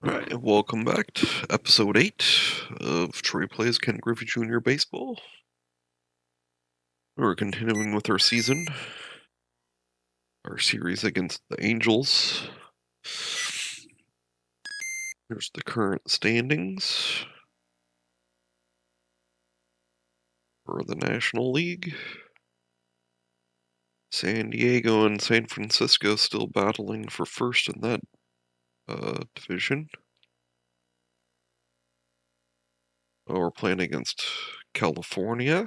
Alright, and welcome back to episode 8 of Tre Plays Ken Griffey Jr. Baseball. We're continuing with our season, our series against the Angels. Here's the current standings for the National League. San Diego and San Francisco still battling for first in that division. We're playing against California.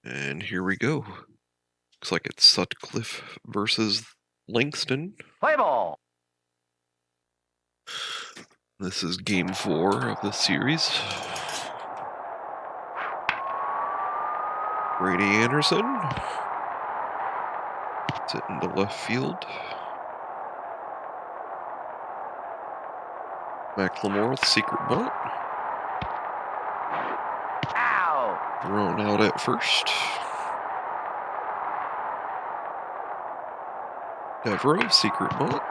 And here we go. Looks like it's Sutcliffe versus Langston. Play ball. This is game 4 of the series. Brady Anderson. It's it into left field. McLemore with secret bunt. Ow. Thrown out at first. Devereaux, secret bunt.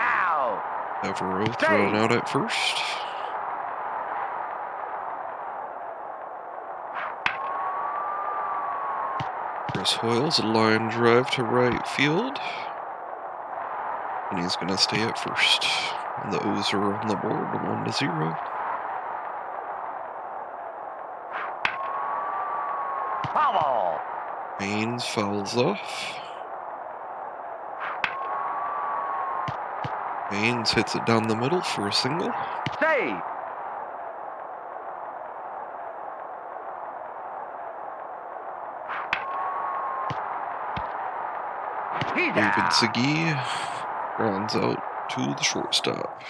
Ow. Devereaux thrown out at first. Chris Hoyle's a line drive to right field. And he's going to stay at first. And the O's are on the board, 1-0. Foul ball. Baines fouls off. Baines hits it down the middle for a single. Save. He's David out. Segui rounds out to the shortstop.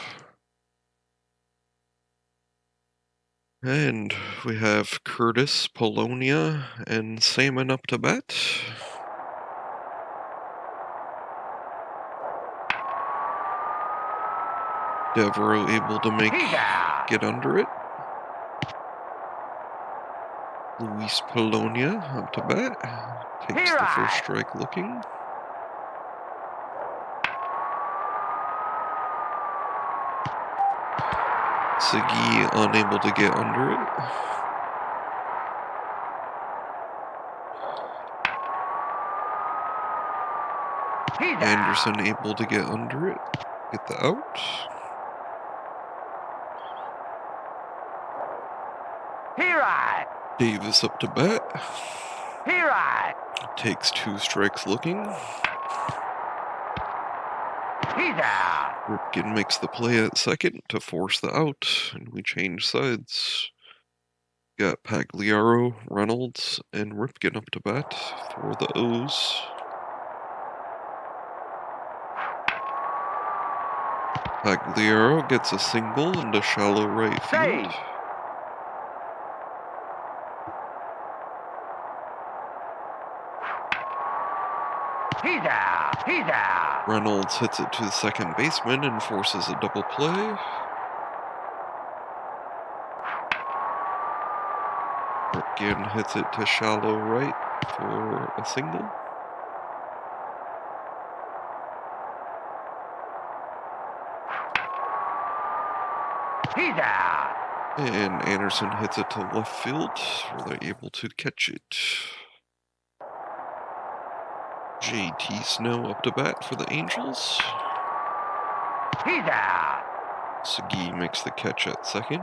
And we have Curtis, Polonia, and Salmon up to bat. Devereaux able to get under it. Luis Polonia up to bat. Takes the first strike looking. Segui unable to get under it. Anderson able to get under it. Get the out. Davis up to bat. Takes 2 strikes looking. He's out. Ripken makes the play at second to force the out, and we change sides. Got Pagliaro, Reynolds, and Ripken up to bat for the O's. Pagliaro gets a single into shallow right field. He's out. He's out. Reynolds hits it to the second baseman and forces a double play. Ripken hits it to shallow right for a single. He's out. And Anderson hits it to left field, where they're able to catch it. JT Snow up to bat for the Angels. He's out. Segui makes the catch at second.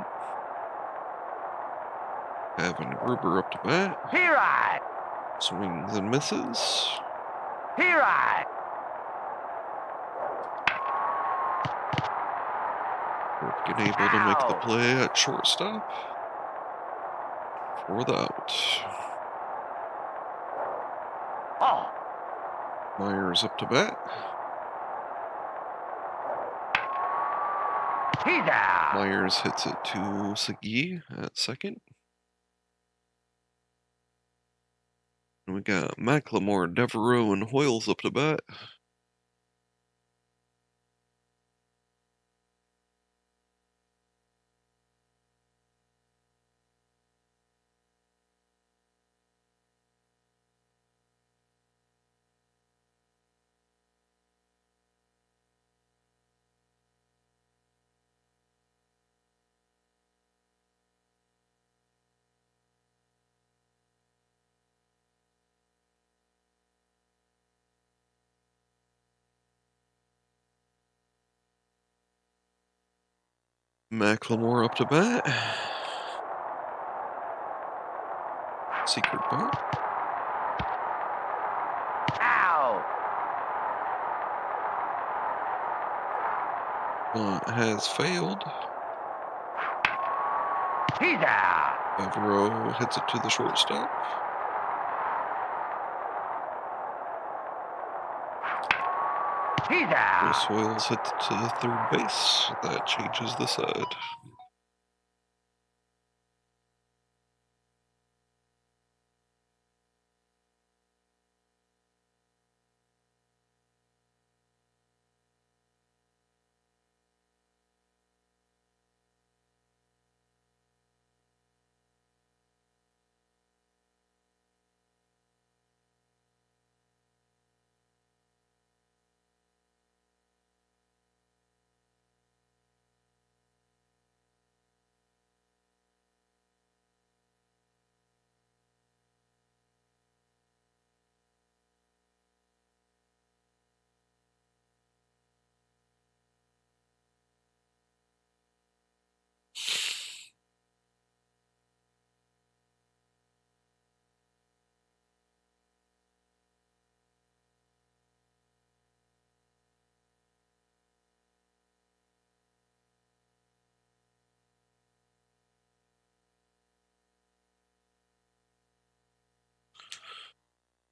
Evan Gruber up to bat. Swings and misses. Ripken able to make the play at shortstop for the out. Oh. Myers up to bat. He's out. Myers hits it to Segui at second. And we got McLemore, Devereaux, and Hoyles up to bat. Macklemore up to bat. Secret bunt. Out. Bunt has failed. He's out. Avermedia hits it to the shortstop. He's out. Soils hits it to third base. That changes the side.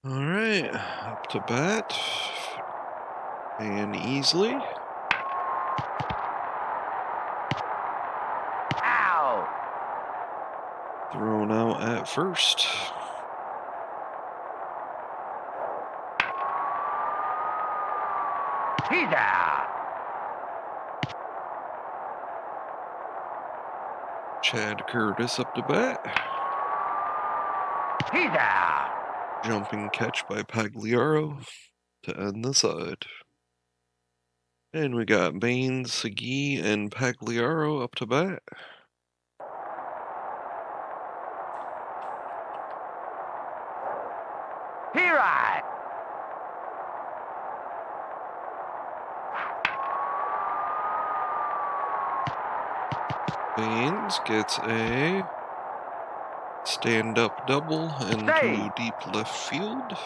All right, up to bat. And easily. Out. Thrown out at first. He's out. Chad Curtis up to bat. He's out. Jumping catch by Pagliaro to end the side. And we got Baines, Segui, and Pagliaro up to bat. Here I. Baines gets a stand-up double into Say. deep left field.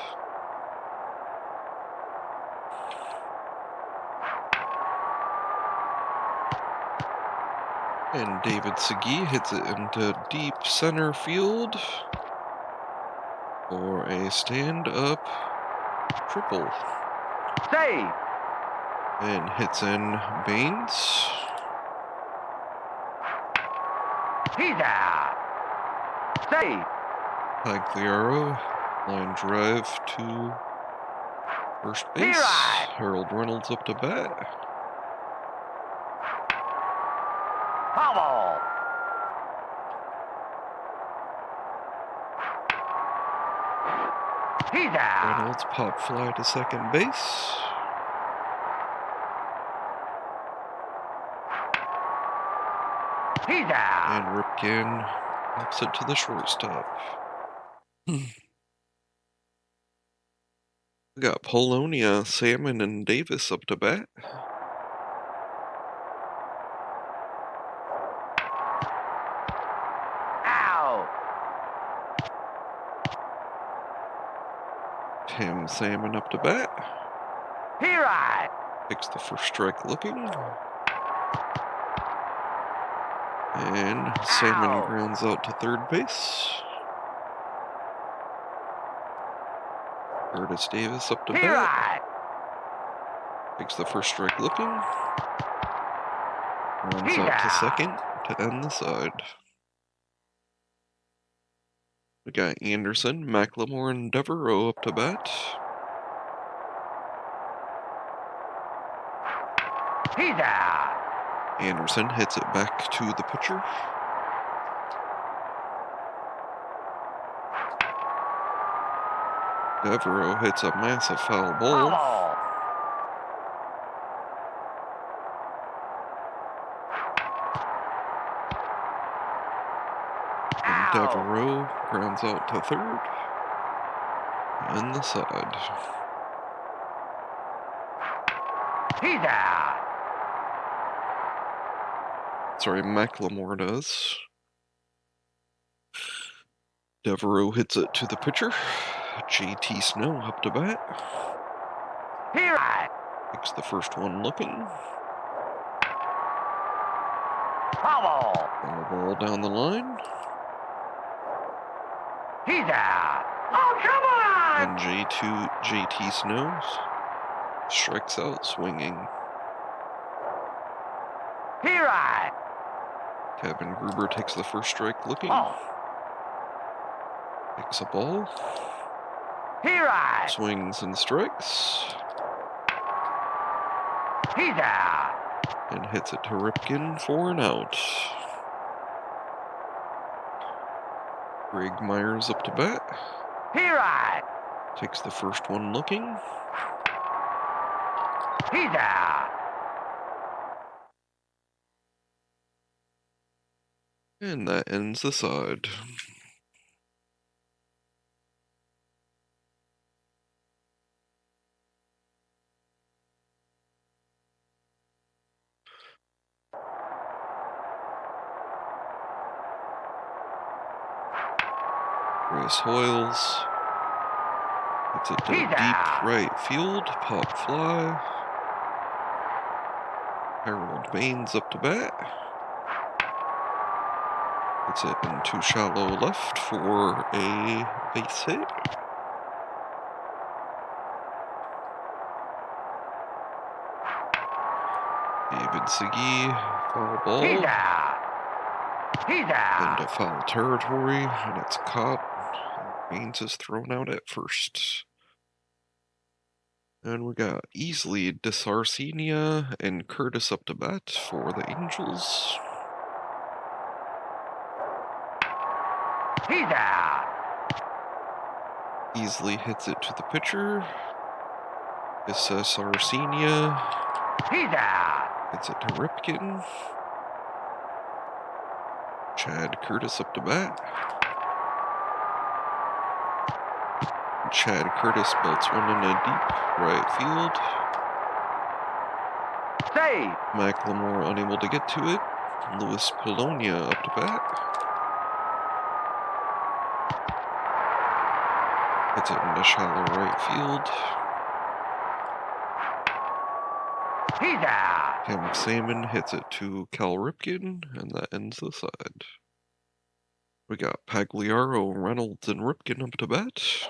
And David Segui hits it into deep center field for a stand-up triple. Say. And hits in Baines. He's out. Say. Pagliaro, line drive to first base. Here I. Harold Reynolds up to bat. Bubble. He's out. Reynolds pop fly to second base. He's out. And Ripken pops it to the shortstop. We got Polonia, Salmon, and Davis up to bat. Out. Tim Salmon up to bat. Here I. Takes the first strike looking. And Salmon Ow. grounds out to third base. Curtis Davis up to Here bat. I. Takes the first strike looking. Runs He's out to out. second to end the side. We got Anderson, Macklemore, and Devereaux up to bat. He's out. Anderson hits it back to the pitcher. Devereaux hits a massive foul ball. Bubble. And Out. Devereaux grounds out to third. And the side. He's out. Sorry, McLemore does. Devereaux hits it to the pitcher. JT Snow up to bat. Here I. Takes the first one looking. Foul. Foul ball down the line. He's out. Oh, come on! And JT Snow strikes out swinging. Here I. Kevin Gruber takes the first strike looking. Oh. Takes a ball. Here I. Swings and strikes. He's out. And hits it to Ripken for an out. Greg Myers up to bat. Here I. Takes the first one looking. He's out. And that ends the side. Chris Hoyles hits it to deep right field, pop fly. Harold Baines up to bat. Hits it into shallow left for a base hit. David Segui, foul ball. He's out. He's out. Into foul territory, and it's caught. Baines is thrown out at first. And we got Easley, DeSarcina, and Curtis up to bat for the Angels. He's out. Easley hits it to the pitcher. DeSarcina He's out. hits it to Ripken. Chad Curtis up to bat. Chad Curtis belts one in a deep right field. Save. McLemore unable to get to it. Luis Polonia up to bat. Hits it into shallow right field. He's out. Tim Salmon hits it to Cal Ripken, and that ends the side. We got Pagliaro, Reynolds, and Ripken up to bat.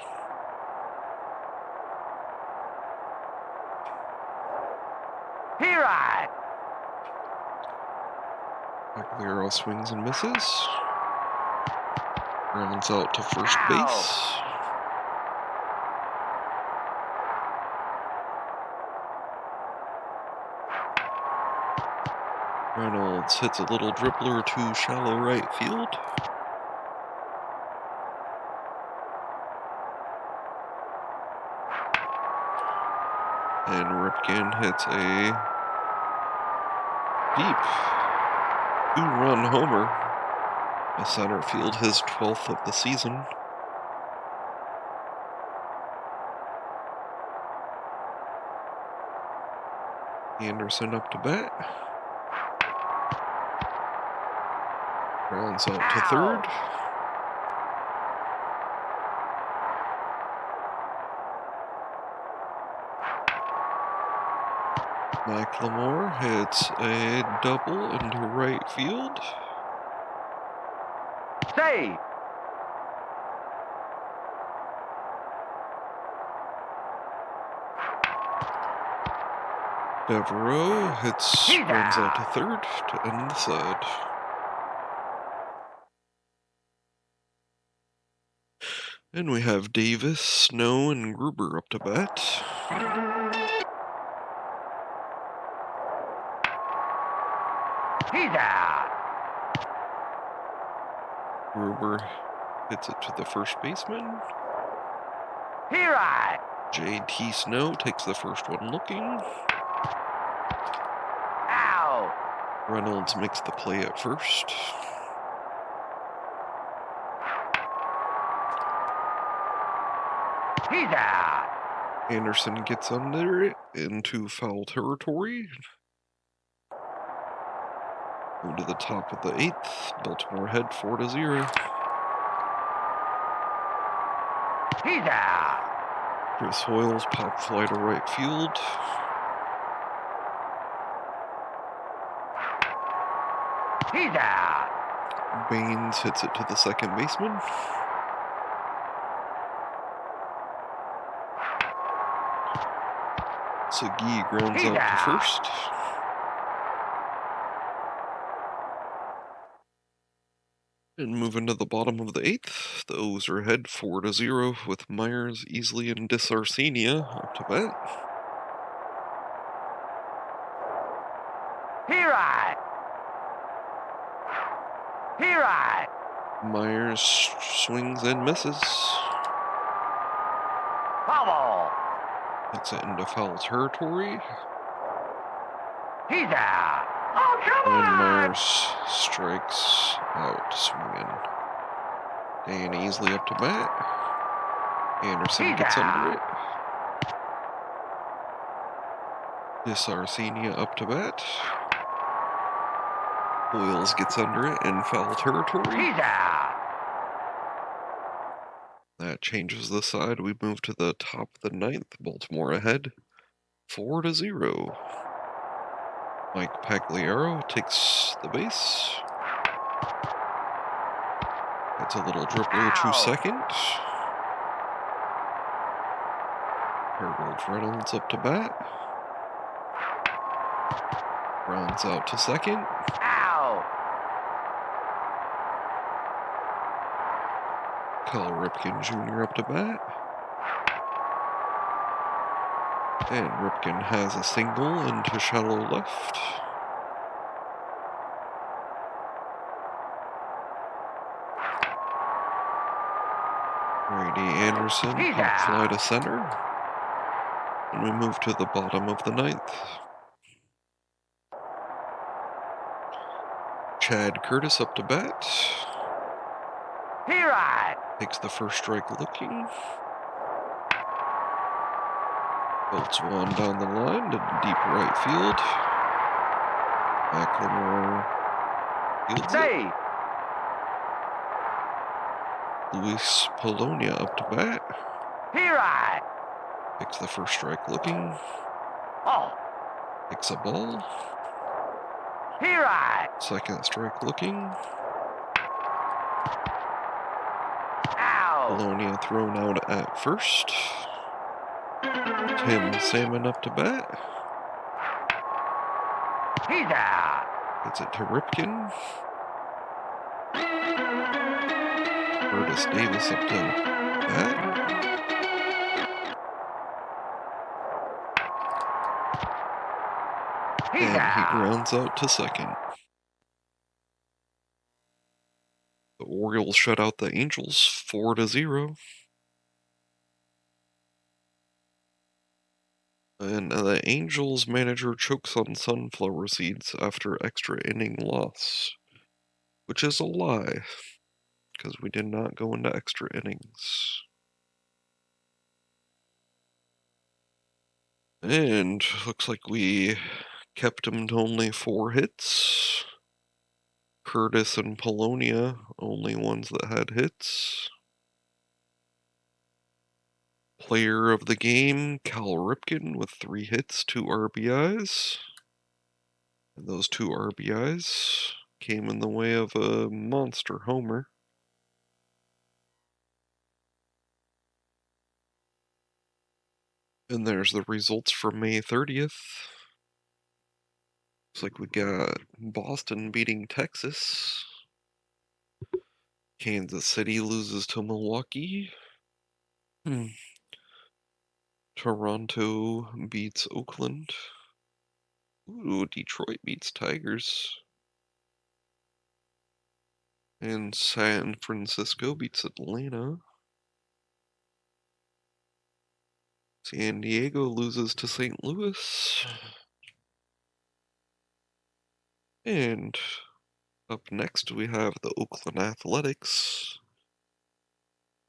Here I. Pagliaro swings and misses. Rounds out to first Ow. base. Reynolds hits a little dribbler to shallow right field. And Ripken hits a deep two-run homer. A center field, his 12th of the season. Anderson up to bat. Rounds out to third. McLemore hits a double into right field. Save. Devereaux hits, He's runs out out. to third to end the side. And we have Davis, Snow, and Gruber up to bat. He's out. Gruber hits it to the first baseman. Here I. JT Snow takes the first one looking. Ow. Reynolds makes the play at first. He's out. Anderson gets under it into foul territory. Move to the top of the 8th. Baltimore ahead 4-0. He's out. Chris Hoyle's pop fly to right field. He's out. Baines hits it to the second baseman. Segui grounds out to first. And moving to the bottom of the 8th, the O's are ahead 4-0 with Myers, Easley, and DiSarcina up to bat. Here I. Here I. Myers swings and misses. Bubble. Hits it into foul territory. He's out. Oh, come And on. Myers strikes out swinging. Dan Easley up to bat. Anderson gets under it. DiSarcina up to bat. Hoyles gets under it in foul territory. He's out. That changes the side. We move to the top of the 9th. Baltimore ahead 4-0. Mike Pagliaro takes the base. That's a little dribbler to second. Harold Reynolds up to bat. Rounds out to second. Out. Cal Ripken Jr. up to bat. And Ripken has a single into shallow left. Brady Anderson pop fly to center. And we move to the bottom of the 9th. Chad Curtis up to bat. Here I. Takes the first strike looking. Bolts one down the line to deep right field. McLemore fields it. Luis Polonia up to bat. Here I. Takes the first strike looking. Oh. Takes a ball. Here I. Second strike looking. Ow. Polonia thrown out at first. Tim Salmon up to bat. He's out. Gets it to Ripken. Curtis Davis up to bat. And he grounds out to second. The Orioles shut out the Angels 4-0. And the Angels manager chokes on sunflower seeds after extra inning loss. Which is a lie, because we did not go into extra innings. And looks like we kept him to only 4 hits. Curtis and Polonia, only ones that had hits. Player of the game, Cal Ripken with 3 hits, 2 RBIs. And those 2 RBIs came in the way of a monster homer. And there's the results for May 30th. Looks like we got Boston beating Texas. Kansas City loses to Milwaukee. Toronto beats Oakland. Ooh, Detroit beats Tigers. And San Francisco beats Atlanta. San Diego loses to St. Louis. And up next we have the Oakland Athletics.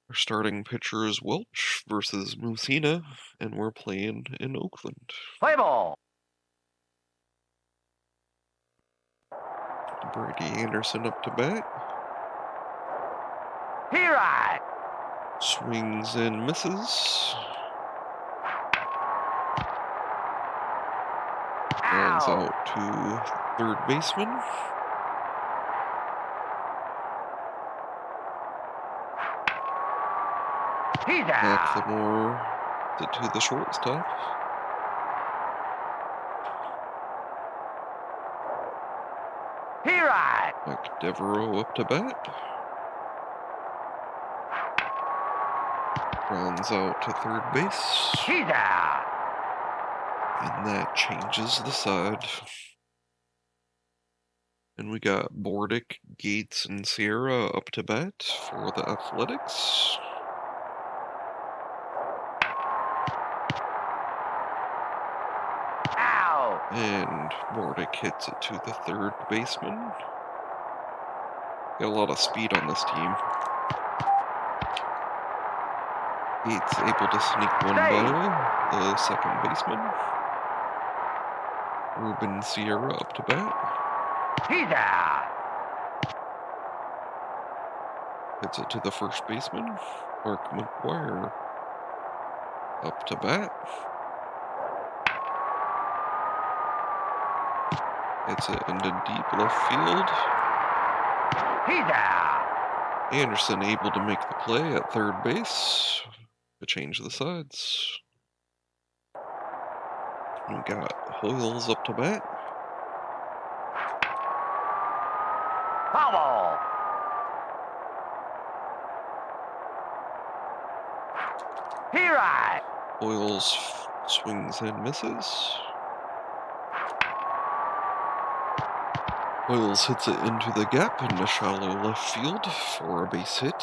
Our starting pitcher is Welch versus Musina, and we're playing in Oakland. Play ball. Brady Anderson up to bat. Here I. Swings and misses. Grounds Ow. out to third baseman. He's out. McLemore to the shortstop. Here I. Devereaux up to bat. Grounds out to third base. He's out. And that changes the side. And we got Bordick, Gates, and Sierra up to bat for the Athletics. Ow. And Bordick hits it to the third baseman. Got a lot of speed on this team. Gates able to sneak one by the second baseman. Ruben Sierra up to bat. He's out. Hits it to the first baseman. Mark McGuire up to bat. Hits it into deep left field. He's out. Anderson able to make the play at third base to change the sides. We got Hoyles up to bat. Bubble. Here I. Hoyles swings and misses. Hoyles hits it into the gap into shallow left field for a base hit.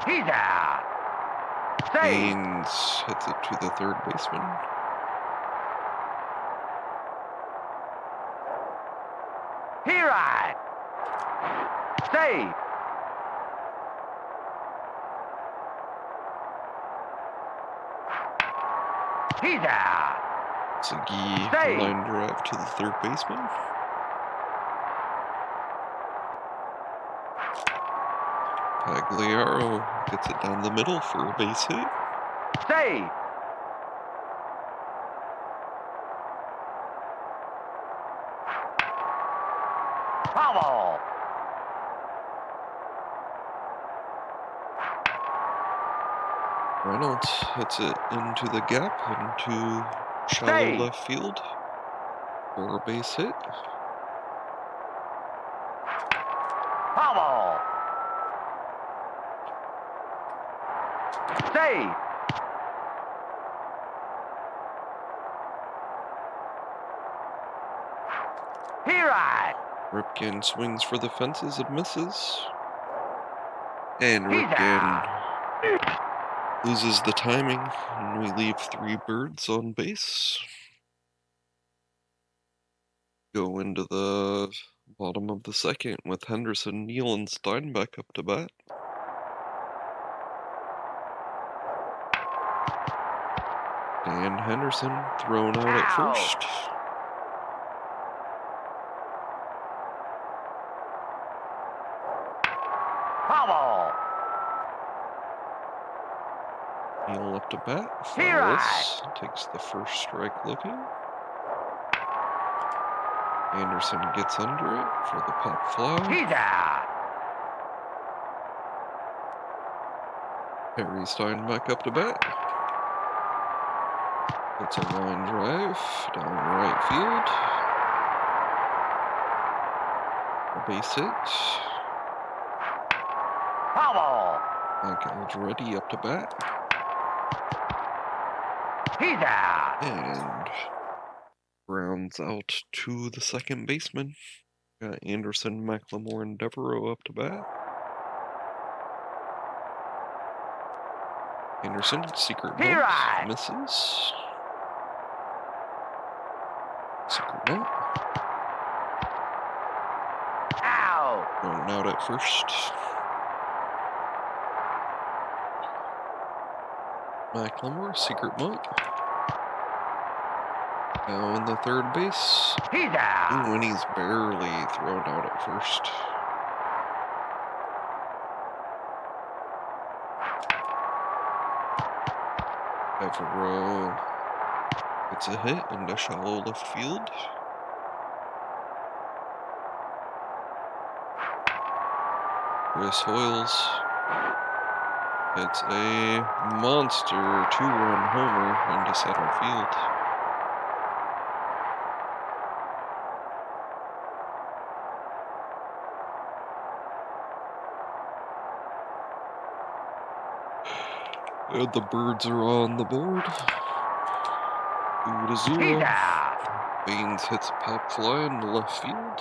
He's out. Save. Haynes hits it to the third baseman. Here I. Save. He's out. Segui Save. line drive to the third baseman. Pagliaro gets it down the middle for a base hit. Save. Bubble. Reynolds hits it into the gap into shallow Hey. left field for a base hit. Bubble. Save. Here I. Ripken swings for the fences and misses. And He's Ripken loses the timing, and we leave 3 birds on base. Go into the bottom of the second with Henderson, Neal, and Steinbeck up to bat. Dan Henderson thrown out at Ow. first. Bubble. Neal up to bat. Here I. Fouls. Takes the first strike looking. Anderson gets under it for the pop fly. He's out. Harry Steinbeck up to bat. It's a line drive down right field. A base hit. Bubble. Mike Algeretti up to bat. He's out. And grounds out to the second baseman. Got Anderson, McLemore, and Devereaux up to bat. Anderson, secret Here bunt, I. misses. Secret bunt. Ow. Thrown out at first. McLemore, secret bunt. Now in the third base. He's out. Ooh, and he's barely thrown out at first. Devereaux gets a hit into shallow left field. Chris Hoyles hits a monster 2-run homer into center field. And the Birds are on the board. 2-0. He's out. Baines hits a pop fly into left field.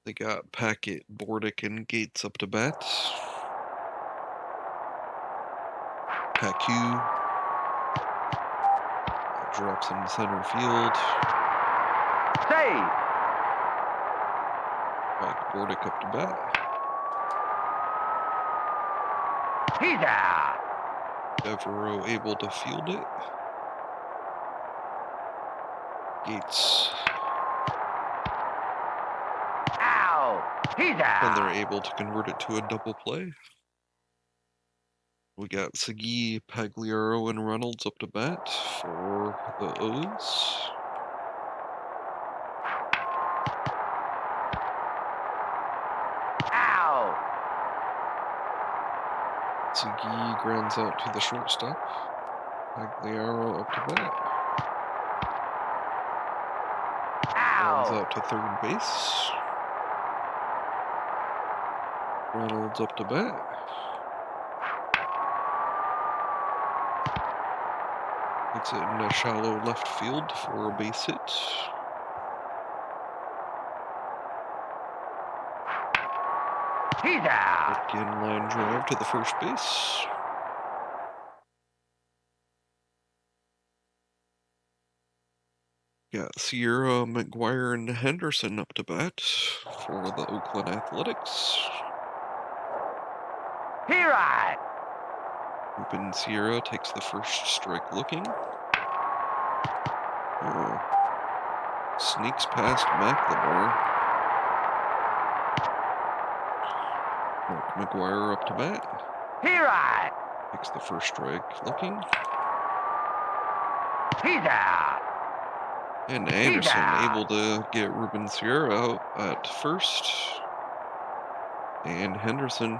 They got Packett, Bordick, and Gates up to bat. Pacquiao drops into center field. Save. Mike Bordick up to bat. He's out. Devereaux able to field it. Gates. Out. He's And out. they're able to convert it to a double play. We got Segui, Pagliaro, and Reynolds up to bat for the O's. Out. Segui grounds out to the shortstop. Pagliaro up to bat. Grounds Out. out to third base. Reynolds up to bat. Hits it in a shallow left field for a base hit. He's out. Ripken line drive to the first base. Got Sierra, McGuire, and Henderson up to bat for the Oakland Athletics. He right. Ruben Sierra takes the first strike looking. Sneaks past McLemore. Mark McGuire up to bat. He right. Takes the first strike looking. He's out. And Anderson out. able to get Ruben Sierra out at first. And Henderson.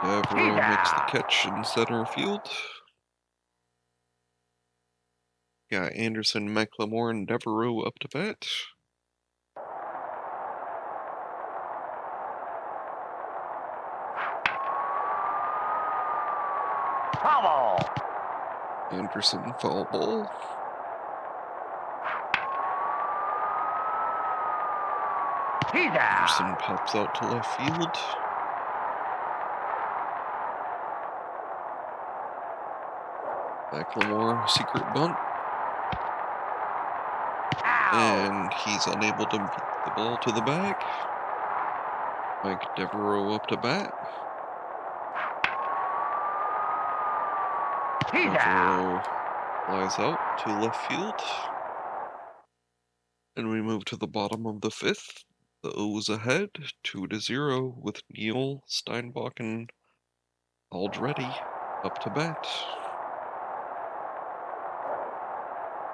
Devereaux makes the catch in center field. Got Anderson, McLemore, and Devereaux up to bat. Foul ball. Anderson foul ball. He's out. Anderson pops out to left field. McLemore, secret bunt. Out. And he's unable to beat the ball to the bag. Mike Devereaux up to bat. He's out. Devereaux flies out to left field. And we move to the bottom of the fifth. The O's ahead, 2-0, with Neal, Steinbach, and Aldretti up to bat.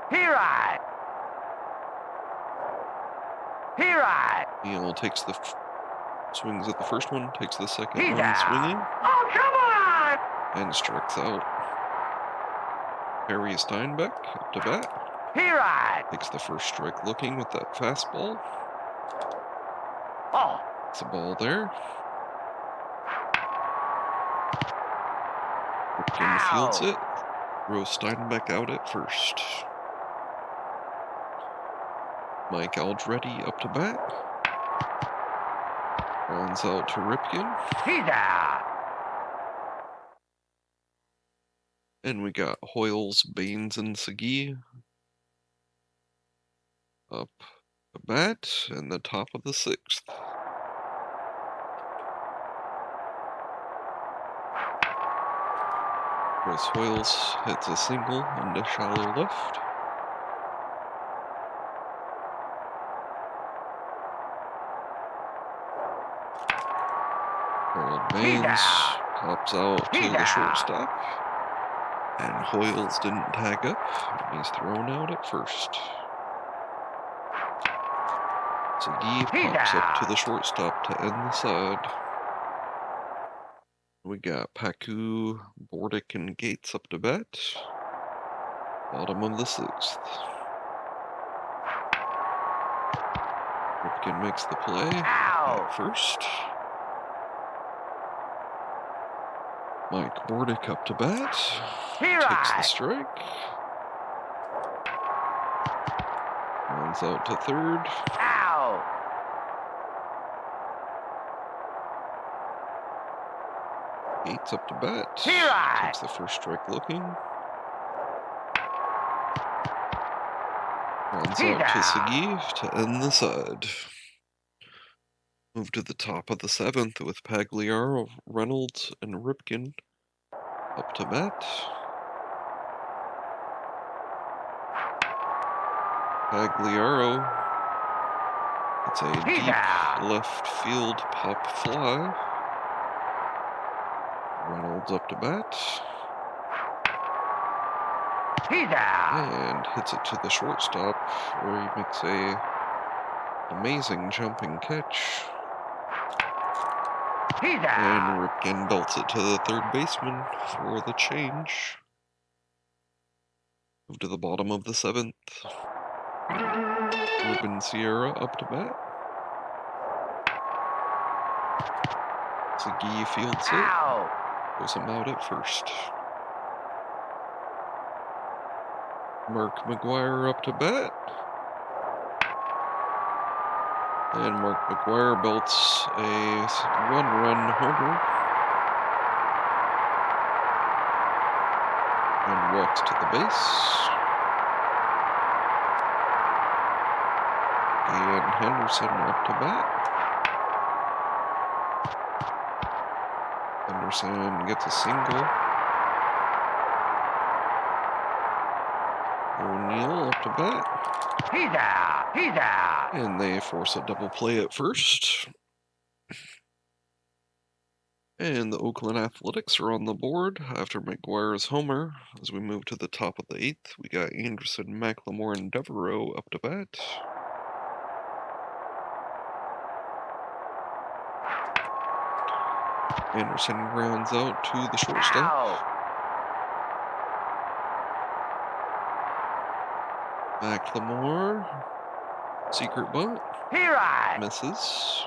He right. He right. Neal takes the swings at the first one, takes the second He's one out. swinging, Oh, come on. and strikes out. Harry Steinbeck up to bat. He right. Takes the first strike looking with that fastball. Oh. It's a ball there. Ripken fields it. Throws Steinbeck out at first. Mike Aldretti up to bat. Grounds out to Ripken. He's out. And we got Hoyles, Baines, and Segui up to bat in the top of the sixth. Chris Hoyles hits a single into shallow left. Harold Baines pops out to the shortstop. And Hoyles didn't tag up, and he's thrown out at first. Ziggy pops up to the shortstop to end the side. We got Paku, Bordick, and Gates up to bat. Bottom of the 6th. Ripken makes the play at first. Mike Bordick up to bat. Takes the strike. Runs out to third. Gates up to bat. Takes the first strike looking. Runs out to Ziggy to end the side. Move to the top of the 7th with Pagliaro, Reynolds, and Ripken up to bat. Pagliaro, it's a deep left field pop fly. Reynolds up to bat. And hits it to the shortstop, where he makes a amazing jumping catch. And Ripken belts it to the third baseman for the change. Move to the bottom of the 7th. Ruben Sierra up to bat. Ziggy fields it. Goes him out at first. Mark McGuire up to bat. And Mark McGuire belts a one-run homer. And walks to the base. And Henderson up to bat. Henderson gets a single. O'Neill up to bat. He's out. He's out. And they force a double play at first. And the Oakland Athletics are on the board after McGuire's homer. As we move to the top of the 8th, we got Anderson, McLemore, and Devereaux up to bat. Anderson grounds out to the shortstop. McLemore, secret bunt, misses.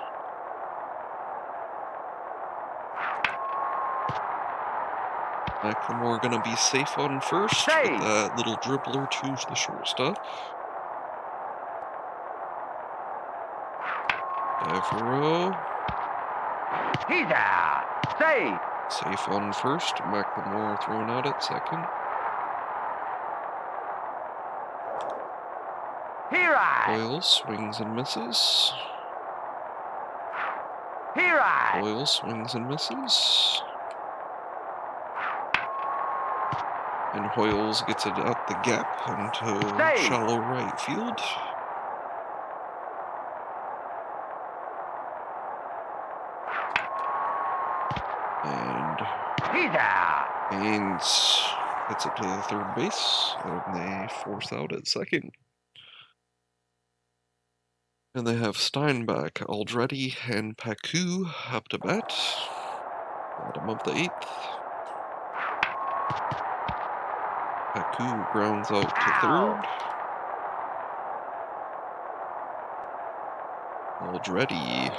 McLemore gonna be safe on first with that little dribbler to the shortstop. Devereaux. He's out. Safe on first. McLemore thrown out at second. Hoyles swings and misses. Hoyles swings and misses. And Hoyles gets it out the gap into shallow right field. And Baines hits it to the third base, and they force out at second. And they have Steinbach, Aldretti, and Paku up to bat. Bottom of the 8th. Paku grounds out to third. Aldretti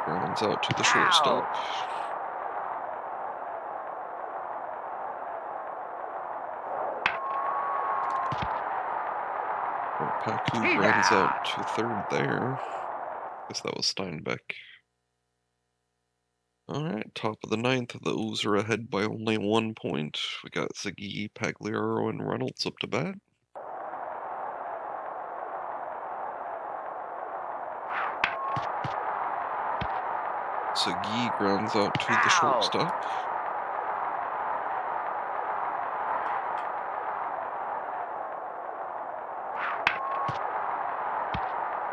grounds out to the shortstop. Paku grounds out to third there. Guess that was Steinbeck. Alright, top of the 9th, the O's are ahead by only 1 point. We got Ziggy, Pagliaro, and Reynolds up to bat. Ziggy grounds out to the shortstop.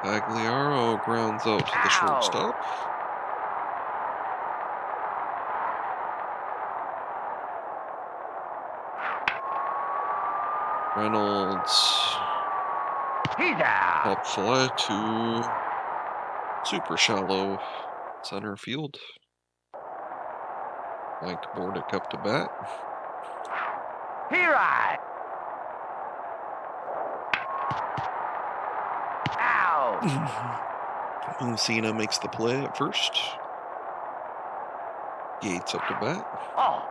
Pagliaro grounds out to the shortstop. Reynolds. He's out. Pop fly to super shallow center field. Mike Bordick up to bat. He right. Out. Mussina makes the play at first. Yates up to bat. Oh.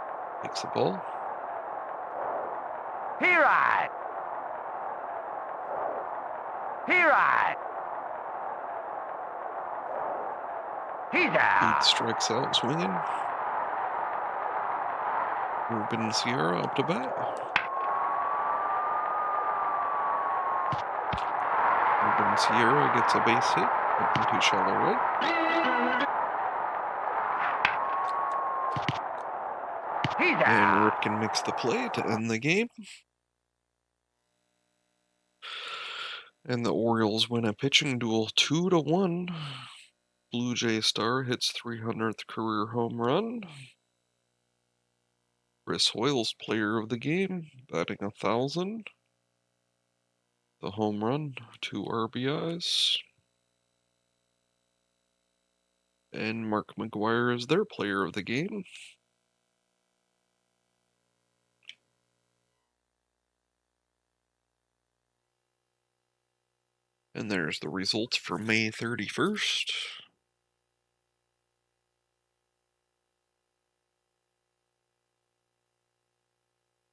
Takes the ball. He right. He right. He's out. Yates strikes out swinging. Ruben Sierra up to bat. Ruben Sierra gets a base hit up into shallow right. He's And out. Ripken makes the play to end the game. And the Orioles win a pitching duel 2-1. Blue Jay star hits 300th career home run. Chris Hoyle's player of the game, batting 1,000. The home run, 2 RBIs. And Mark McGuire is their player of the game. And there's the results for May 31st.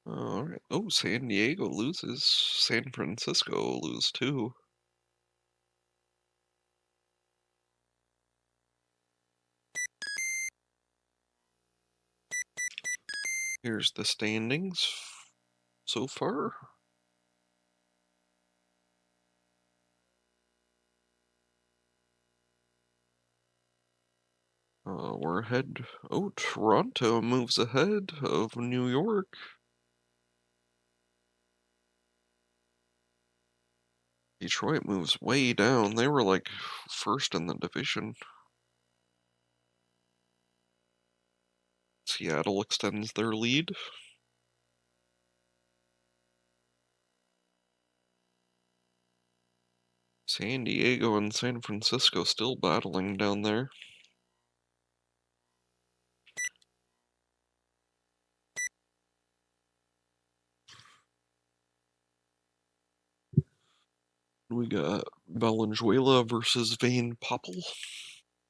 All right. Oh, San Diego loses. San Francisco lose too. Here's the standings so far. We're ahead. Oh, Toronto moves ahead of New York. Detroit moves way down. They were like first in the division. Seattle extends their lead. San Diego and San Francisco still battling down there. We got Valenzuela versus Vane Popple.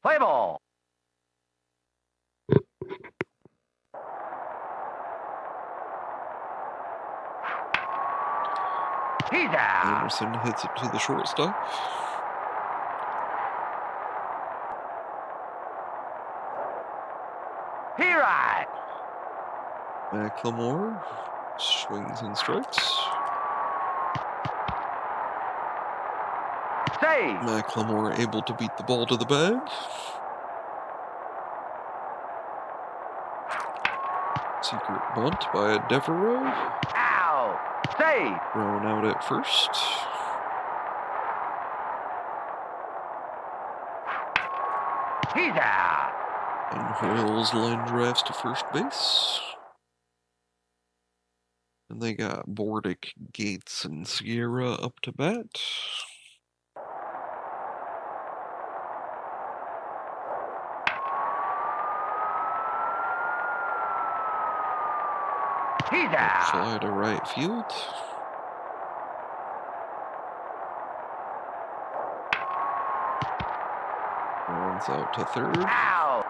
Play ball. He's out. Anderson hits it to the shortstop. He right. McLemore swings and strikes. Save. McLemore able to beat the ball to the bag. Secret bunt by Devereaux. Out. Save. Thrown out at first. He's out. And Hoyle's line drives to first base. And they got Bordick, Gates, and Sierra up to bat. He's out. Fly to right field. Rounds out to third. Out.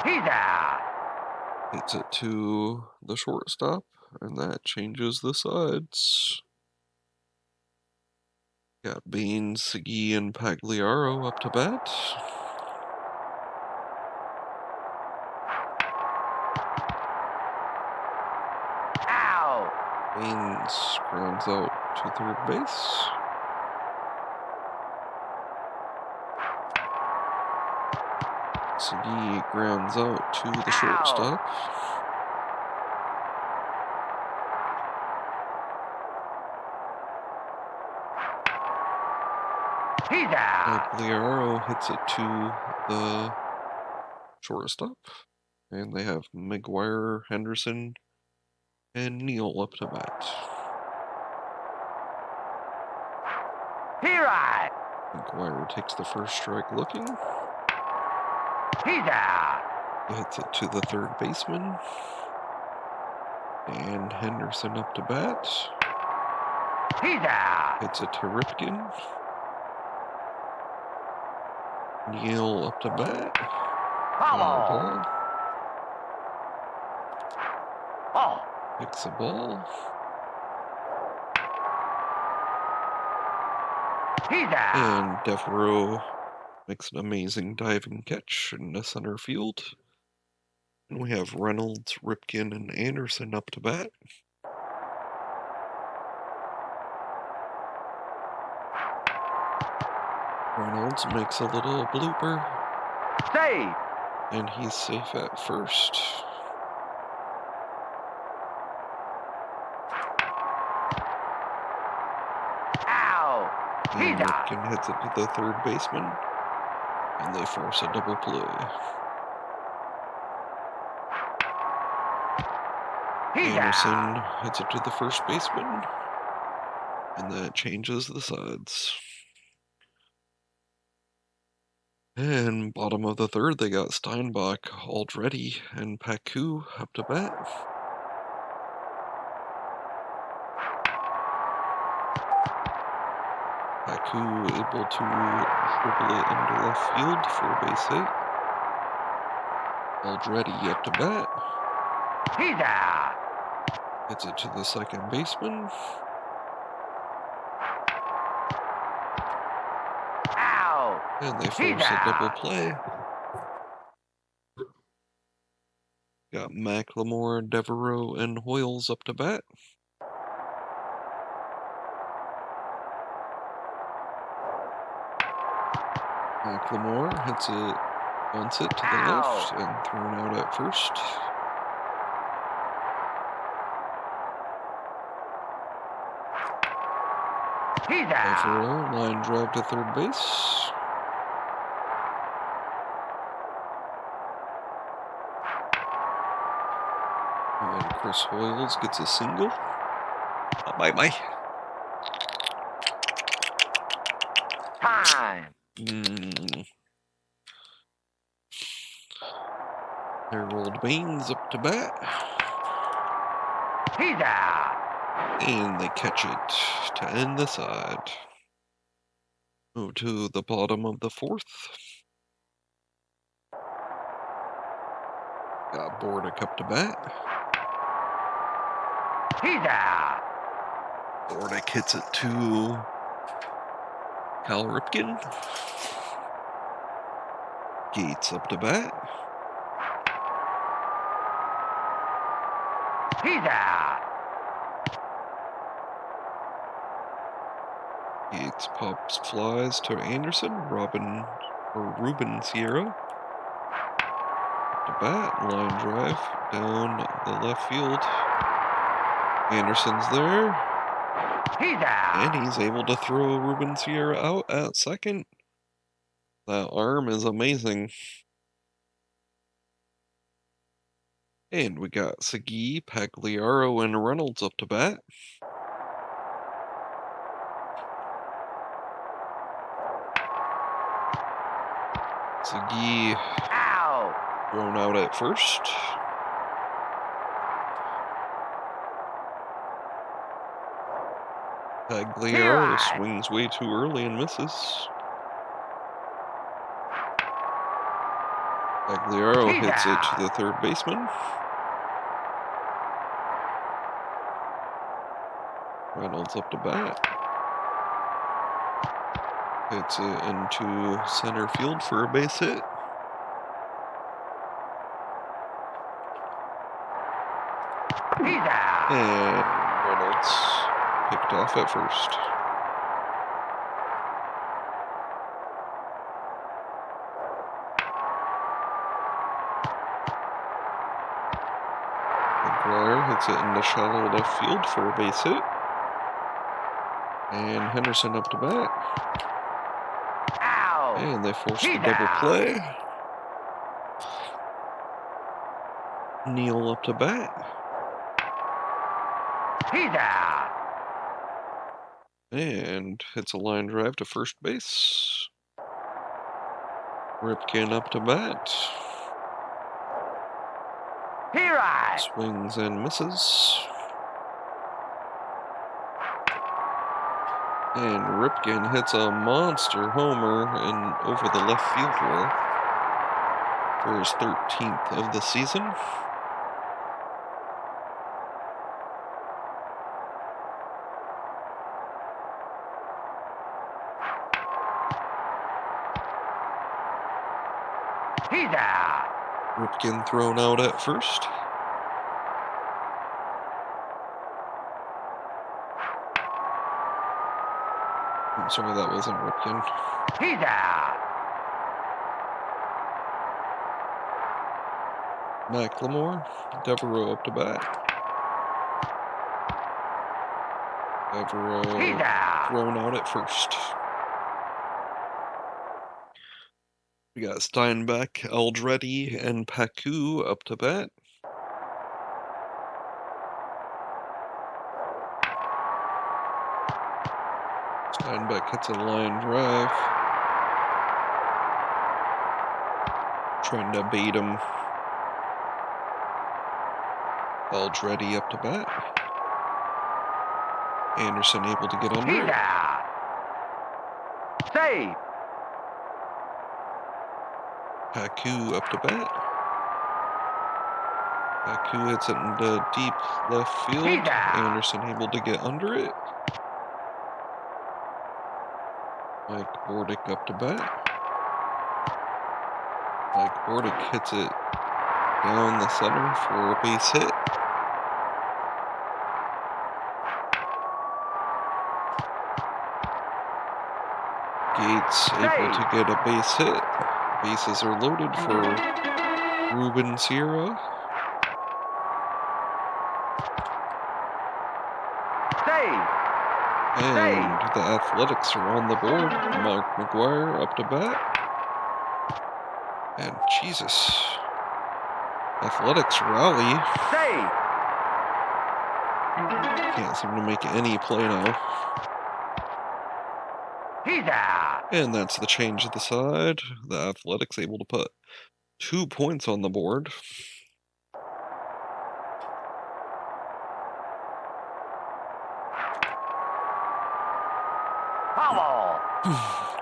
He's out. Hits it to the shortstop, and that changes the sides. Got Baines, Segui, and Pagliaro up to bat. Out. Baines grounds out to third base. Segui grounds out to the shortstop. He's out. Pagliaro hits it to the shortstop. And they have McGuire, Henderson, and Neal up to bat. He right. McGuire takes the first strike looking. He's out. He hits it to the third baseman. And Henderson up to bat. He's out. Hits it to Ripken. Neal up to bat. Foul ball. Oh, Picks the ball. he's out. And Devereaux makes an amazing diving catch in the center field. And we have Reynolds, Ripken, and Anderson up to bat. Reynolds makes a little blooper. Safe. And he's safe at first. Ow. And He's out. Ripken hits it to the third baseman. And they force a double play. He's Anderson out. hits it to the first baseman. And that changes the sides. And bottom of the third, they got Steinbach, Aldretti, and Paku up to bat. Paku able to dribble it into left field for a base hit. Aldretti up to bat. He's out. Hits it to the second baseman. Ow. And they force a double play. Got McLemore, Devereaux, and Hoyles up to bat. McLemore hits it, bunts it to the left, and thrown out at first. He's out. Devereaux, line drive to third base. And Chris Hoyles gets a single. Bye-bye. Time. Harold Baines up to bat. He's out. And they catch it to end the side. Move to the bottom of the fourth. Got Bordick up to bat. He's out. Bordick hits it to Cal Ripken. Gates up to bat. He's out. Gates pops flies to Anderson. Ruben Sierra. Up to bat. Line drive down the left field. Anderson's there. He's out. And he's able to throw Ruben Sierra out at second. That arm is amazing. And we got Segui, Pagliaro, and Reynolds up to bat. Segui Ow. thrown out at first. Pagliaro swings way too early and misses. Pagliaro hits it to the third baseman. Reynolds up to bat. Hits it into center field for a base hit. He's out. And Reynolds picked off at first. McGuire hits it into shallow left field for a base hit. And Henderson up to bat. And they force the He's double out. play. Neal up to bat. He's out. And hits a line drive to first base. Ripken up to bat. He right. Swings and misses. And Ripken hits a monster homer over the left field wall for his 13th of the season. He's out. Ripken thrown out at first. I'm sorry, that wasn't Ripken. He's out. McLemore, Devereaux up to bat. Devereaux He's out. thrown out at first. We got Steinbeck, Aldretti, and Pacu up to bat. Steinbeck hits a line drive. Trying to bait him. Aldretti up to bat. Anderson able to get under He's it. out. Save. Pacu up to bat. Pacu hits it into deep left field. He's out. Anderson able to get under it. Mike Bordick up to bat. Mike Bordick hits it down the center for a base hit. Gates able to get a base hit. Bases are loaded for Ruben Sierra. Save. And the Athletics are on the board. Mark McGuire up to bat. And Jesus. Athletics rally. Save. Can't seem to make any play now. He's out. And that's the change of the side. The Athletics able to put 2 points on the board. Foul.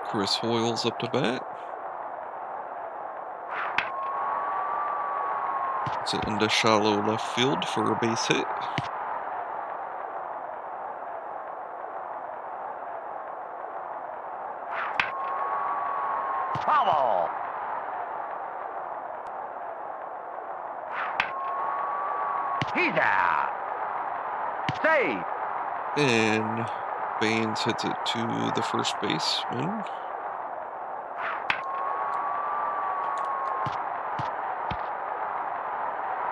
Chris Hoyles up to bat. It's it into shallow left field for a base hit. Foul. He's out. Save. And Baines hits it to the first baseman.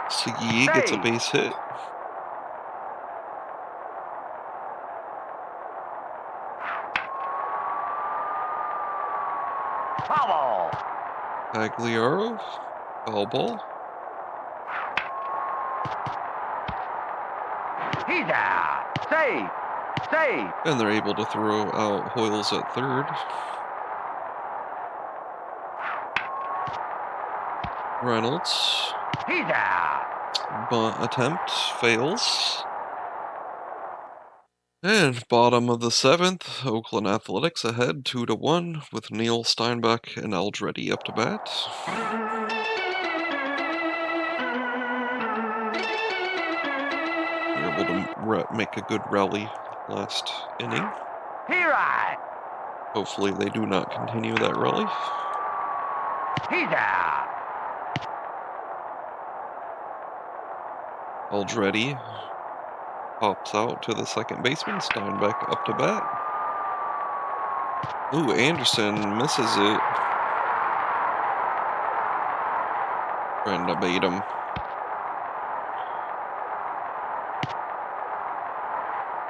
Segui gets a base hit. Foul. Pagliaro, foul ball. He's out. Save. Save. And they're able to throw out Hoyles at third. Reynolds. He's out. Bunt attempt fails. And bottom of the 7th, Oakland Athletics ahead 2-1 with Neal, Steinbeck, and Aldretti up to bat. They're able to make a good rally last inning. He right. Hopefully they do not continue that rally. He's out. Aldretti pops out to the second baseman. Steinbeck up to bat. Ooh, Anderson misses it. Trying to bait him.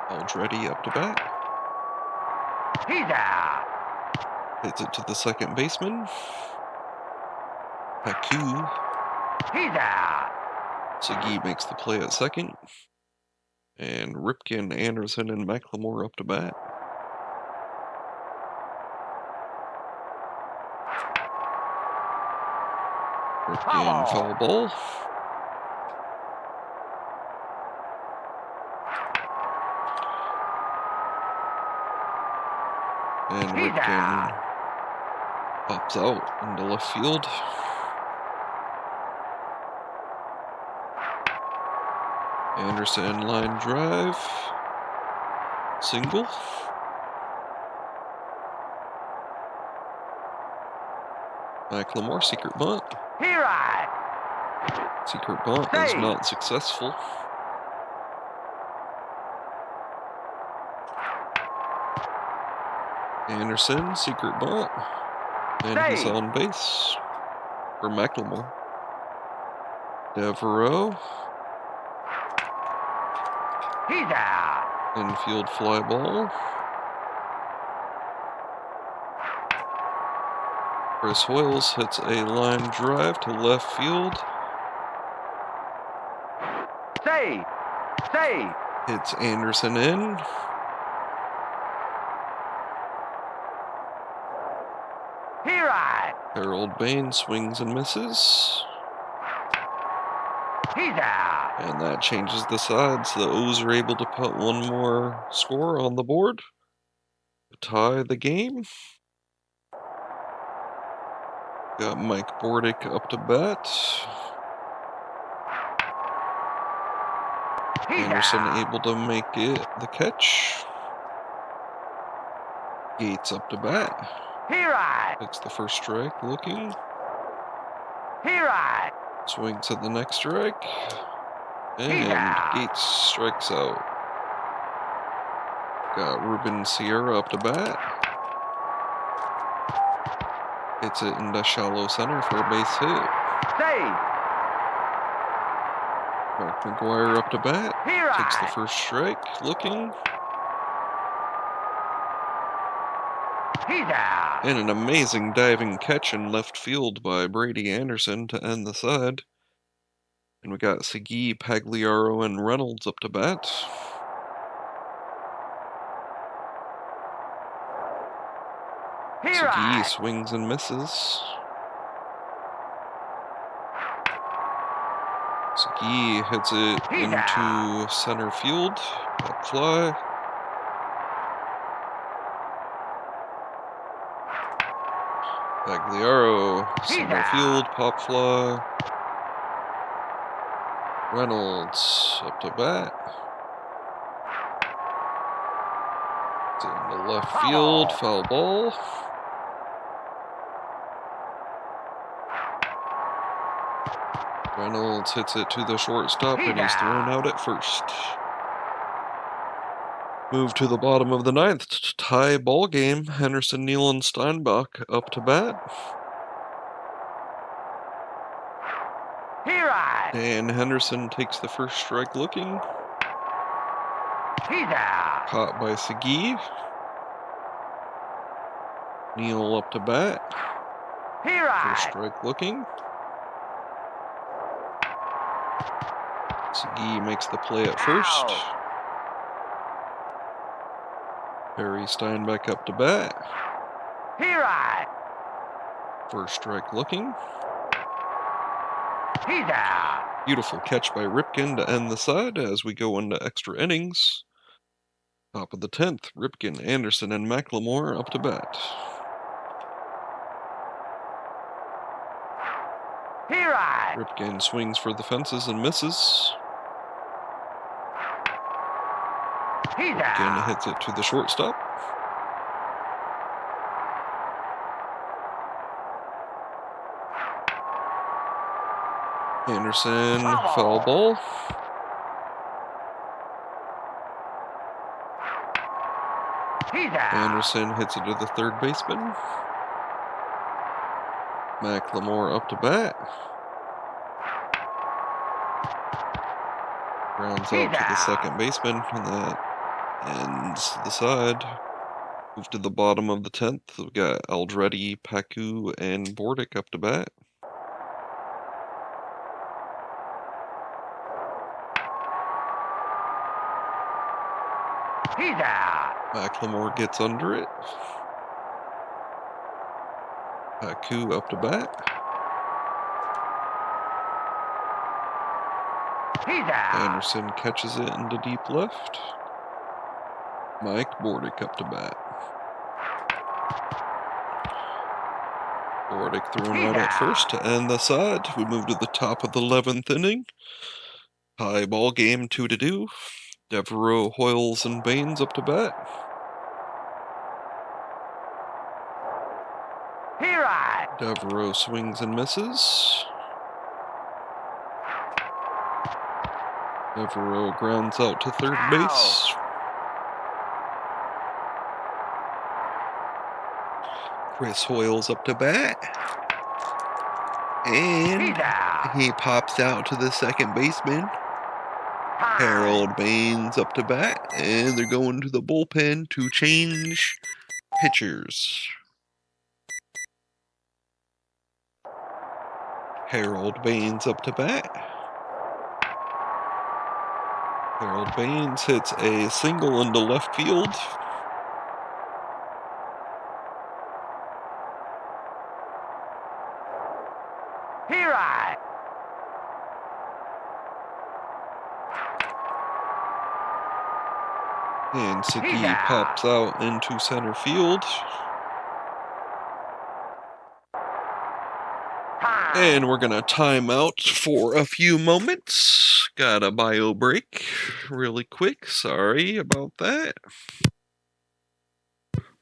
Aldretti up to bat. He's out. hits it to the second baseman. Haku. He's out. Sagi makes the play at second. And Ripken, Anderson, and McLemore up to bat. Ripken, foul ball. And Ripken pops out into left field. Anderson line drive. Single. McLemore, secret bunt. Here I. Secret bunt is not successful. Anderson, secret bunt. And he's on base for McLemore. Devereaux. He's out. Infield fly ball. Chris Hoyles hits a line drive to left field. Save. Hits Anderson in. Here I. Harold Bain swings and misses. He's out. And that changes the sides. The O's are able to put one more score on the board to tie the game. Got Mike Bordick up to bat. Anderson able to make it the catch. Gates up to bat. Here I. Takes the first strike, looking. Here I. Swings at the next strike. And Gates strikes out. Got Ruben Sierra up to bat. Hits it into shallow center for a base hit. Mark McGuire up to bat. Takes the first strike, looking. He's out. And an amazing diving catch in left field by Brady Anderson to end the side. And we got Sagi, Pagliaro, and Reynolds up to bat. Sagi swings and misses. Sagi hits it into center field. Pop fly. Pagliaro, center field, pop fly. Reynolds up to bat. It's in the left field, foul ball. Reynolds hits it to the shortstop and he's thrown out at first. Move to the bottom of the ninth, tie ball game. Henderson, Neal, and Steinbach up to bat. And Henderson takes the first strike, looking. He's out. Caught by Sagi. Neal up to bat. First strike, looking. Sagi makes the play at first. Harry Steinbeck up to bat. First strike, looking. He's out. Beautiful catch by Ripken to end the side as we go into extra innings. Top of the 10th, Ripken, Anderson, and McLemore up to bat. Ripken swings for the fences and misses. Ripken hits it to the shortstop. Anderson, foul ball. Anderson hits it to the third baseman. McLemore up to bat. Grounds out to the second baseman, and that ends the side. Move to the bottom of the 10th. We've got Aldretti, Paku, and Bordick up to bat. He's out. McLemore gets under it. Paku up to bat. He's out. Anderson catches it into deep left. Mike Bordick up to bat. Bordick thrown out at first to end the side. We move to the top of the 11th inning. High ball game, 2-2. Devereaux, Hoyles, and Baines up to bat. Here I. Devereaux swings and misses. Devereaux grounds out to third base. Chris Hoyles up to bat. And he pops out to the second baseman. Harold Baines up to bat. And they're going to the bullpen to change pitchers. Harold Baines up to bat. Harold Baines hits a single into left field. Here I. And Saki pops out into center field. And we're going to time out for a few moments. Got a bio break really quick. Sorry about that.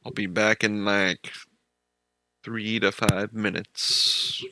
I'll be back in like 3 to 5 minutes.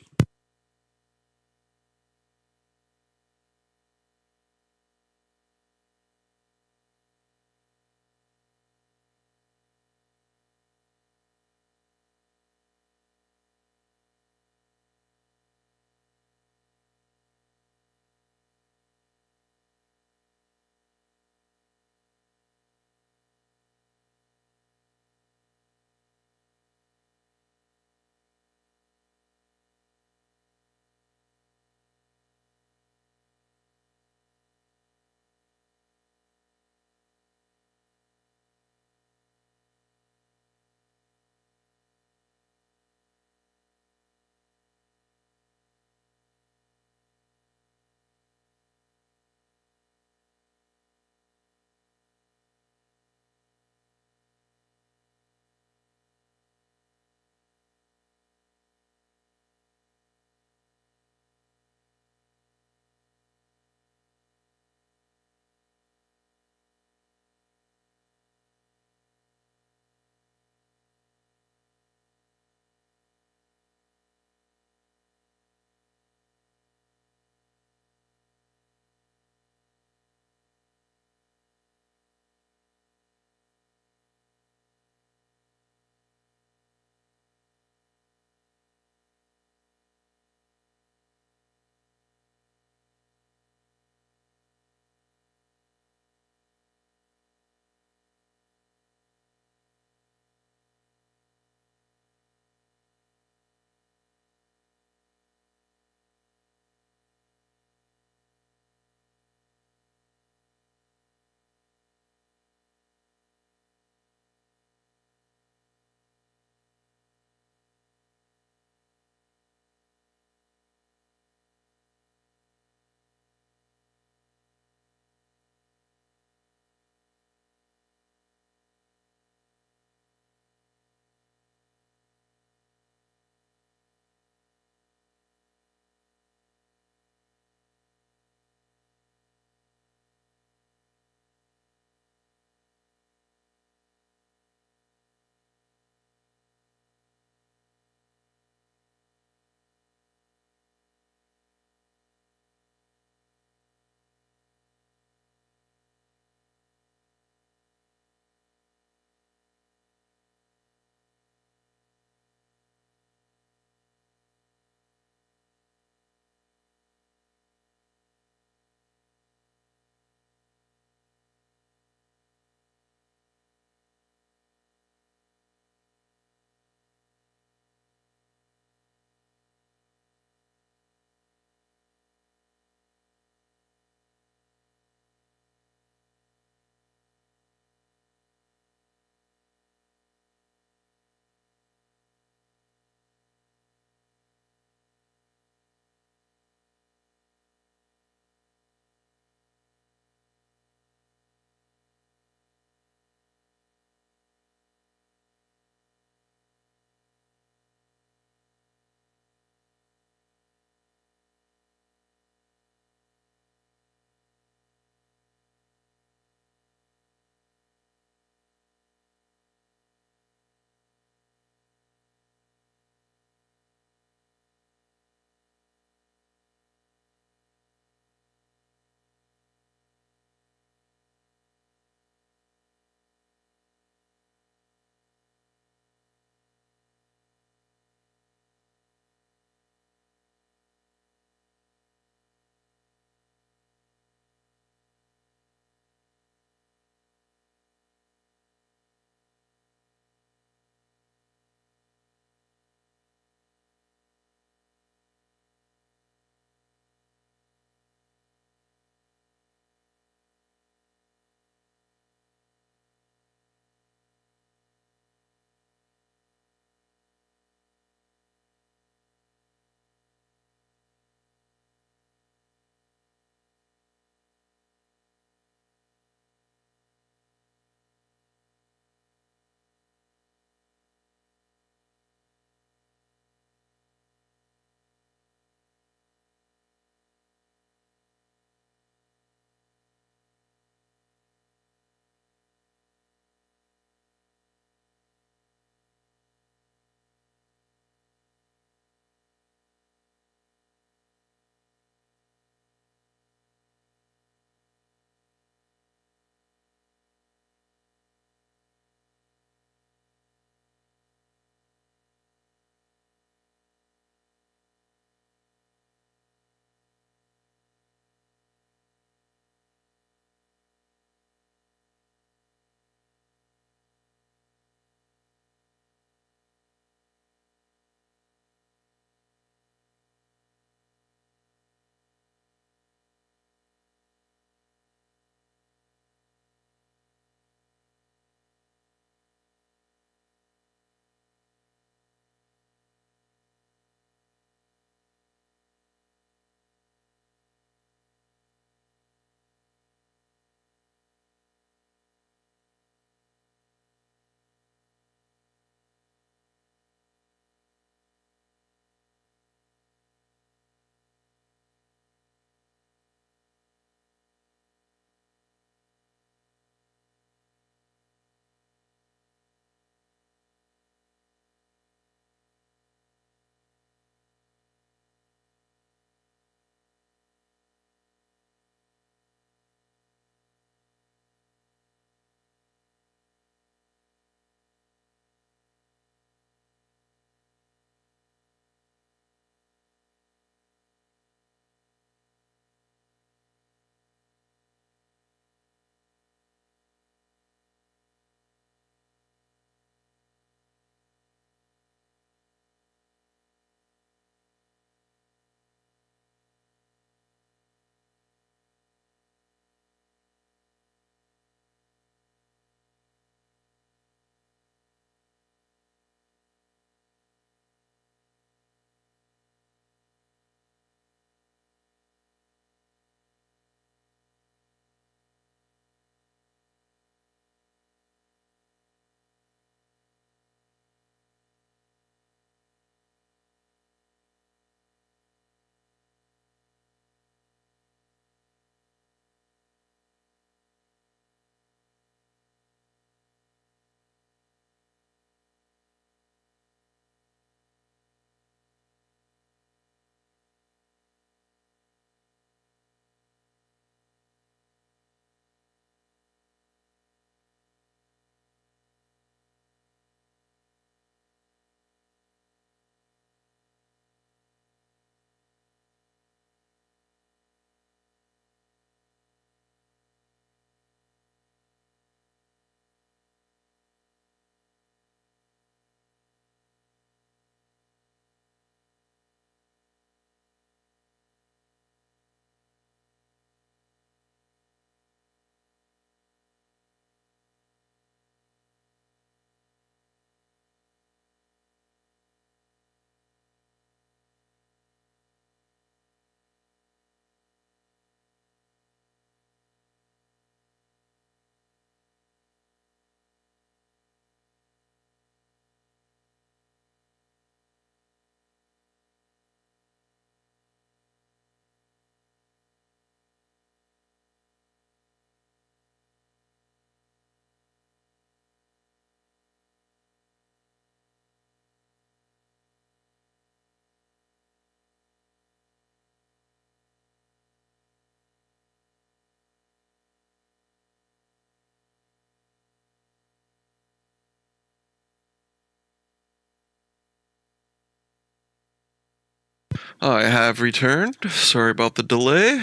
I have returned. Sorry about the delay.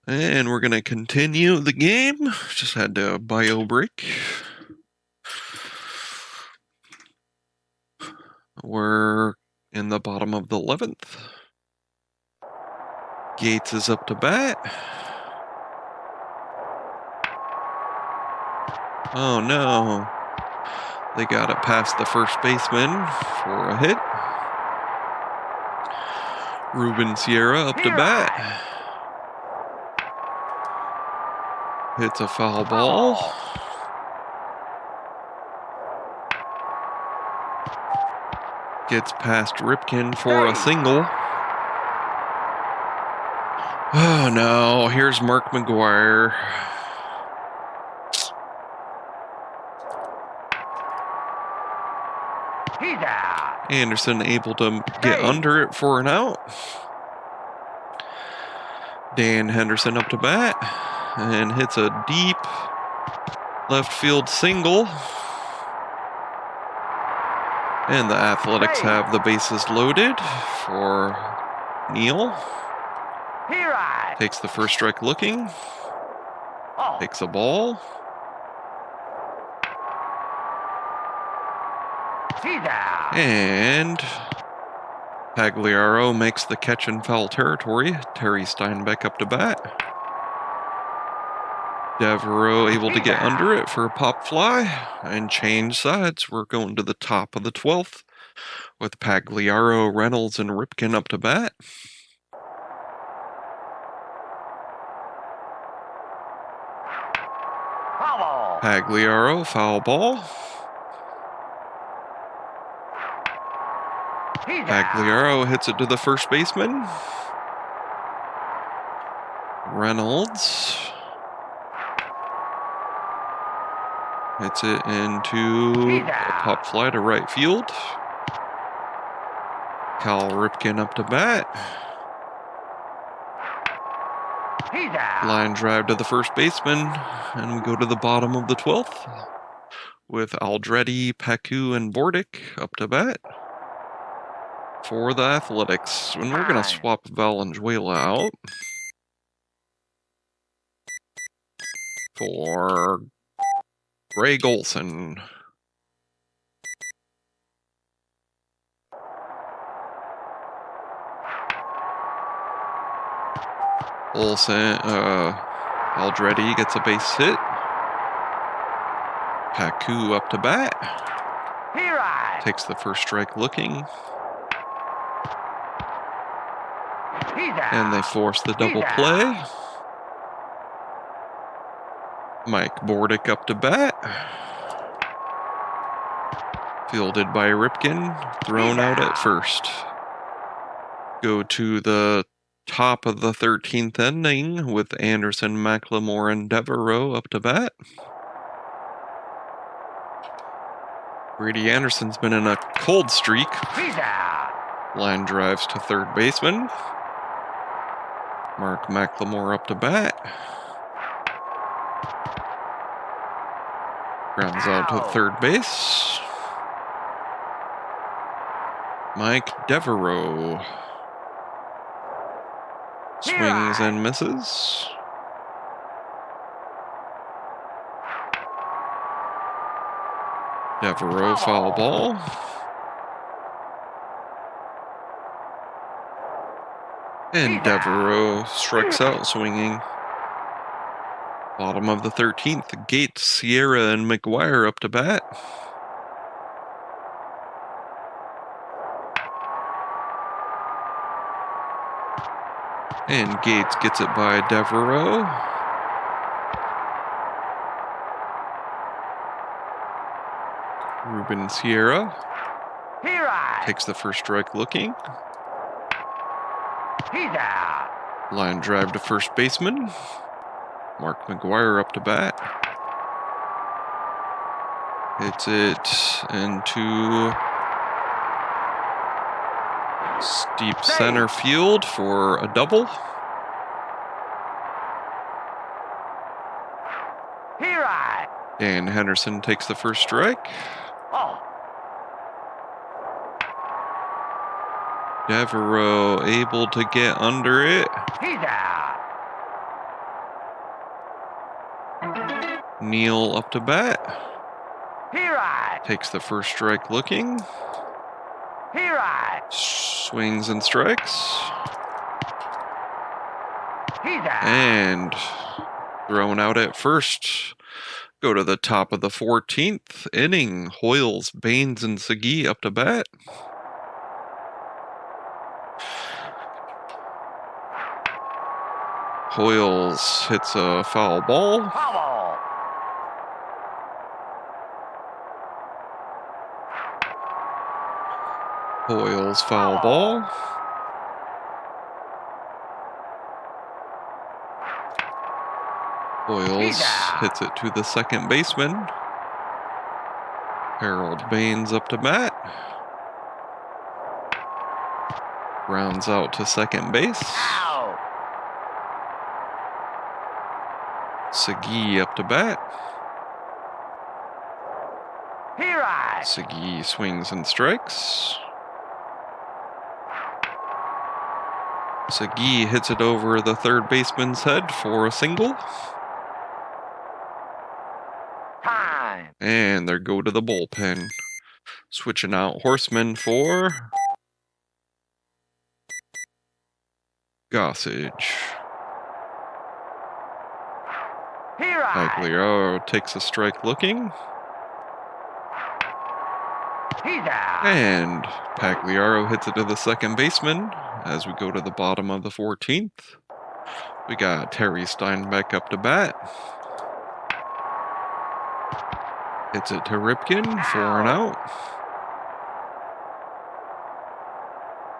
And we're going to continue the game. Just had to bio break. We're in the bottom of the 11th. Gates is up to bat. Oh no. They got it past the first baseman for a hit. Ruben Sierra up to bat. Hits a foul ball. Gets past Ripken for a single. Oh no, here's Mark McGuire. He's out. Anderson able to get under it for an out. Dan Henderson up to bat and hits a deep left field single. And the Athletics have the bases loaded for Neal. Takes the first strike looking. Takes a ball. And Pagliaro makes the catch in foul territory. Terry Steinbeck up to bat. Devereaux able to get under it for a pop fly and change sides. We're going to the top of the 12th with Pagliaro, Reynolds, and Ripken up to bat. Pagliaro, foul ball. Pagliaro hits it to the first baseman. Reynolds hits it into a pop fly to right field. Cal Ripken up to bat. Line drive to the first baseman, and we go to the bottom of the 12th with Aldretti, Pacu, and Bordick up to bat for the Athletics. And we're going to swap Valenzuela out for Greg Olson. Aldretti gets a base hit. Pacu up to bat. Takes the first strike looking. And they force the double play. Mike Bordick up to bat. Fielded by Ripken. Thrown out at first. Go to the top of the 13th inning with Anderson, McLemore, and Devereaux up to bat. Brady Anderson's been in a cold streak. Line drives to third baseman. Mark McLemore up to bat. Grounds out to third base. Mike Devereaux swings and misses. Devereaux foul ball. And Devereaux strikes out swinging. Bottom of the 13th, Gates, Sierra, and McGuire up to bat. And Gates gets it by Devereaux. Ruben Sierra takes the first strike looking. He's out. Line drive to first baseman. Mark McGuire up to bat. Hits it into deep center field for a double. Dan Henderson takes the first strike. Oh. Devereaux able to get under it. He's out. Neal up to bat. He right. Takes the first strike looking. He right. Swings and strikes. He's out. And thrown out at first. Go to the top of the 14th inning. Hoyles, Baines, and Segui up to bat. Hoyles hits a foul ball. Foul. Hoyles foul ball. Hoyles hits it to the second baseman. Harold Baines up to bat. Rounds out to second base. Out. Segui up to bat. He right. Segui swings and strikes. Segui hits it over the third baseman's head for a single. Time. And they go to the bullpen. Switching out Horseman for Gossage. He right. Pagliaro takes a strike looking. He's out. And Pagliaro hits it to the second baseman as we go to the bottom of the 14th. We got Terry Steinbeck up to bat. Hits it to Ripken for an out.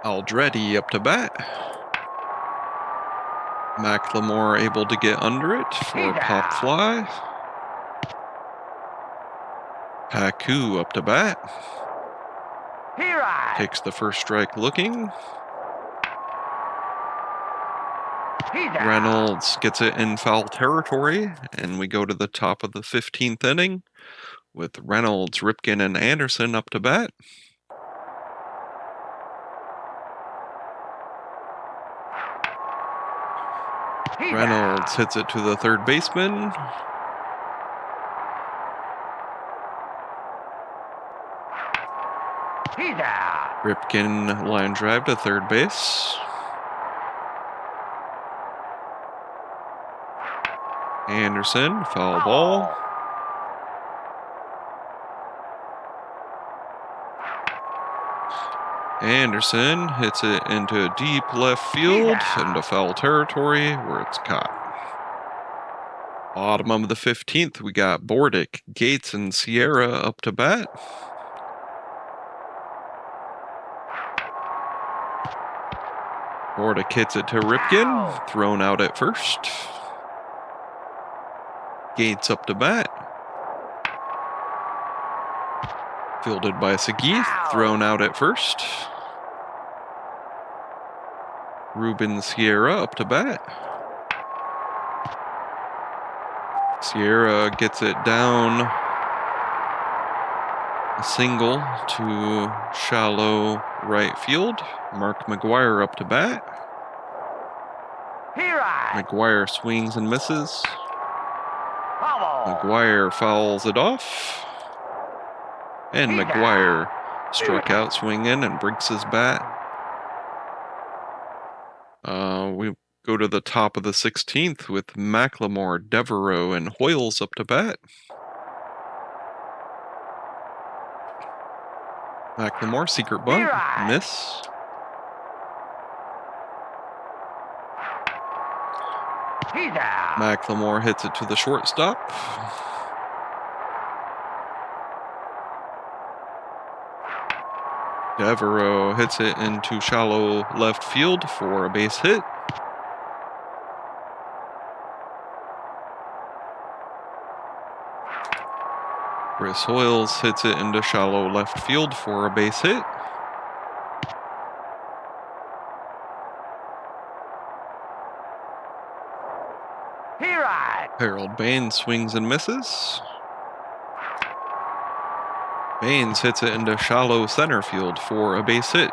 Aldretti up to bat. McLemore able to get under it for a pop fly. Paku up to bat. He right. Takes the first strike looking. He's out. Reynolds gets it in foul territory, and we go to the top of the 15th inning with Reynolds, Ripken, and Anderson up to bat. He's Reynolds out. hits it to the third baseman. He's out. Ripken line drive to third base. Anderson, foul ball. Anderson hits it into deep left field, into foul territory where it's caught. Bottom of the 15th, we got Bordick, Gates, and Sierra up to bat. Bordick hits it to Ripken, thrown out at first. Gates up to bat. Fielded by Segui, thrown out at first. Ruben Sierra up to bat. Sierra gets it down a single to shallow right field. Mark McGuire up to bat. He right. McGuire swings and misses. Foul. McGuire fouls it off. And McGuire struck out swinging and breaks his bat. We go to the top of the 16th with McLemore, Devereaux, and Hoyles up to bat. McLemore, secret bunt, miss. He's out. McLemore hits it to the shortstop. Devereaux hits it into shallow left field for a base hit. Chris Hoyles hits it into shallow left field for a base hit. He right. Harold Baines swings and misses. Baines hits it into shallow center field for a base hit.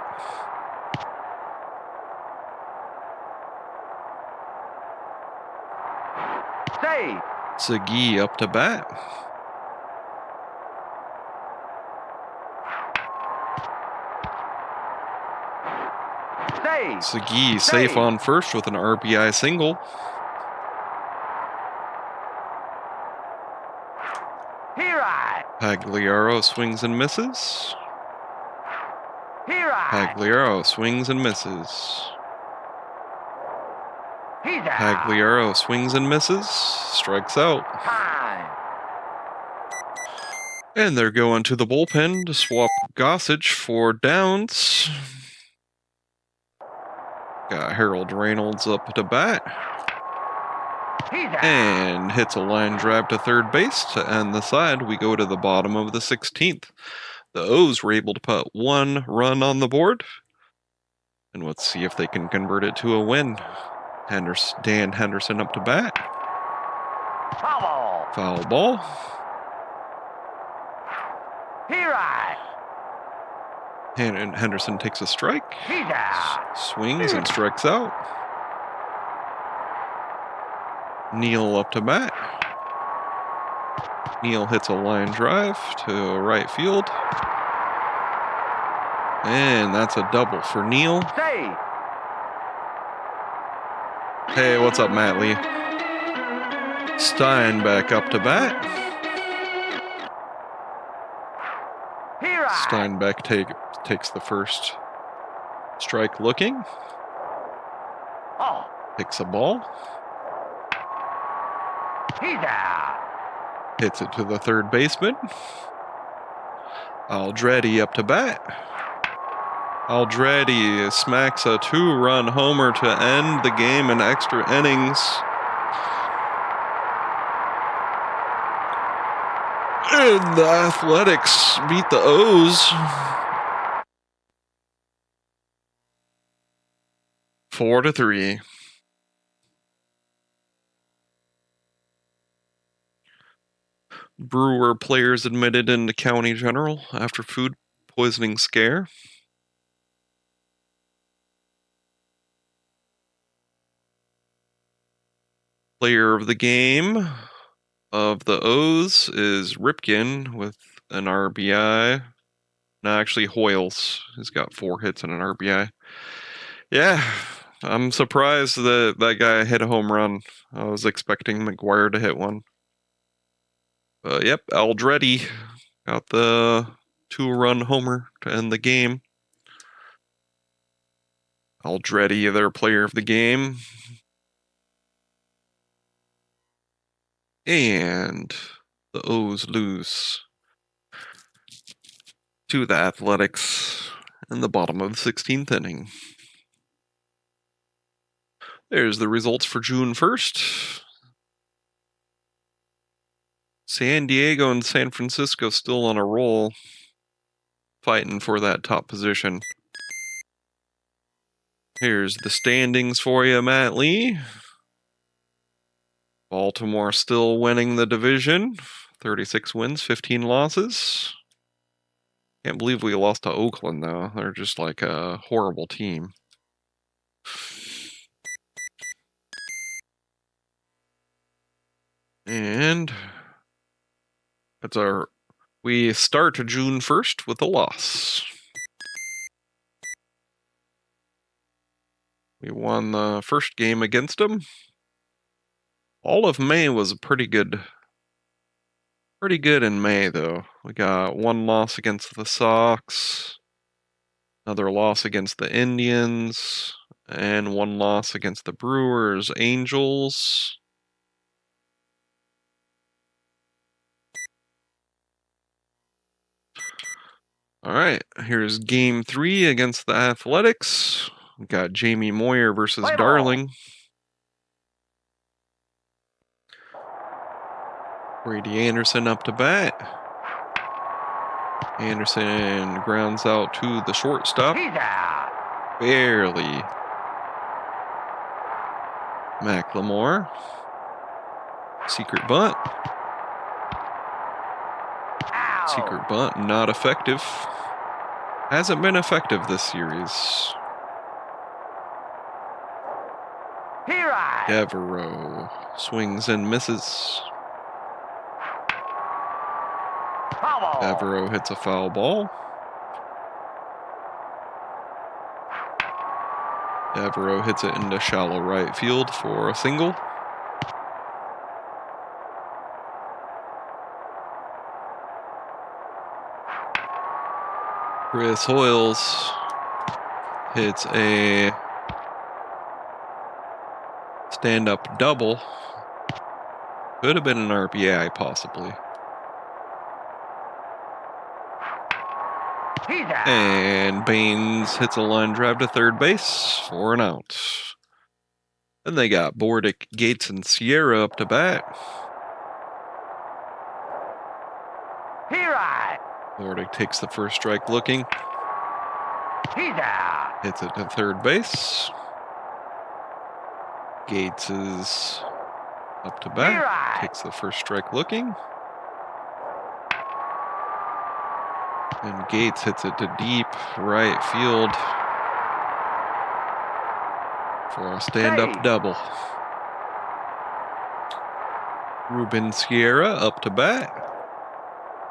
Save. Segui up to bat. Save. Segui safe on first with an RBI single. Here I. Pagliaro swings and misses. Here I. Pagliaro swings and misses. He's out. Pagliaro swings and misses. Strikes out. Time. And they're going to the bullpen to swap Gossage for Downs. Got Harold Reynolds up to bat. He's out. And hits a line drive to third base to end the side. We go to the bottom of the 16th. The O's were able to put 1 run on the board. And let's see if they can convert it to a win. Dan Henderson up to bat. Foul ball. Foul ball. Here I. Henderson takes a strike. He's out. Swings and strikes out. Neal up to bat. Neal hits a line drive to right field. And that's a double for Neal. Save. Hey, what's up, Matt Lee? Steinbeck up to bat. Here I. Steinbeck takes the first strike looking. Oh. Picks a ball. He's out. Hits it to the third baseman. Aldretti up to bat. Aldretti smacks a 2-run homer to end the game in extra innings. And the Athletics beat the O's 4-3. Brewer players admitted into County General after food poisoning scare. Player of the game of the O's is Ripken with an RBI. No, actually Hoyles. He's got 4 hits and an RBI. Yeah, I'm surprised that guy hit a home run. I was expecting McGuire to hit one. Yep, Aldretti got the 2-run homer to end the game. Aldretti, their player of the game. And the O's lose to the Athletics in the bottom of the 16th inning. There's the results for June 1st. San Diego and San Francisco still on a roll, fighting for that top position. Here's the standings for you, Matt Lee. Baltimore still winning the division. 36 wins, 15 losses. Can't believe we lost to Oakland, though. They're just like a horrible team. And we start June 1st with a loss. We won the first game against them. All of May was pretty good. Pretty good in May, though. We got 1 loss against the Sox, another loss against the Indians, and 1 loss against the Brewers, Angels. All right, here's Game 3 against the Athletics. We got Jamie Moyer versus Darling. Brady Anderson up to bat. Anderson grounds out to the shortstop. He's out. Barely. McLemore. Secret bunt. Out. Secret bunt, not effective. Hasn't been effective this series. Here I. Devereaux swings and misses. Foul. Devereaux hits a foul ball. Devereaux hits it into shallow right field for a single. Chris Hoyles hits a stand-up double. Could have been an RBI, possibly. He's out. And Baines hits a line drive to third base for an out. Then they got Bordick, Gates, and Sierra up to bat. Here I. Bordick takes the first strike looking. He's out. Hits it to third base. Gates is up to bat. Here I. Takes the first strike looking. And Gates hits it to deep right field for a stand-up Hey. double. Ruben Sierra up to bat.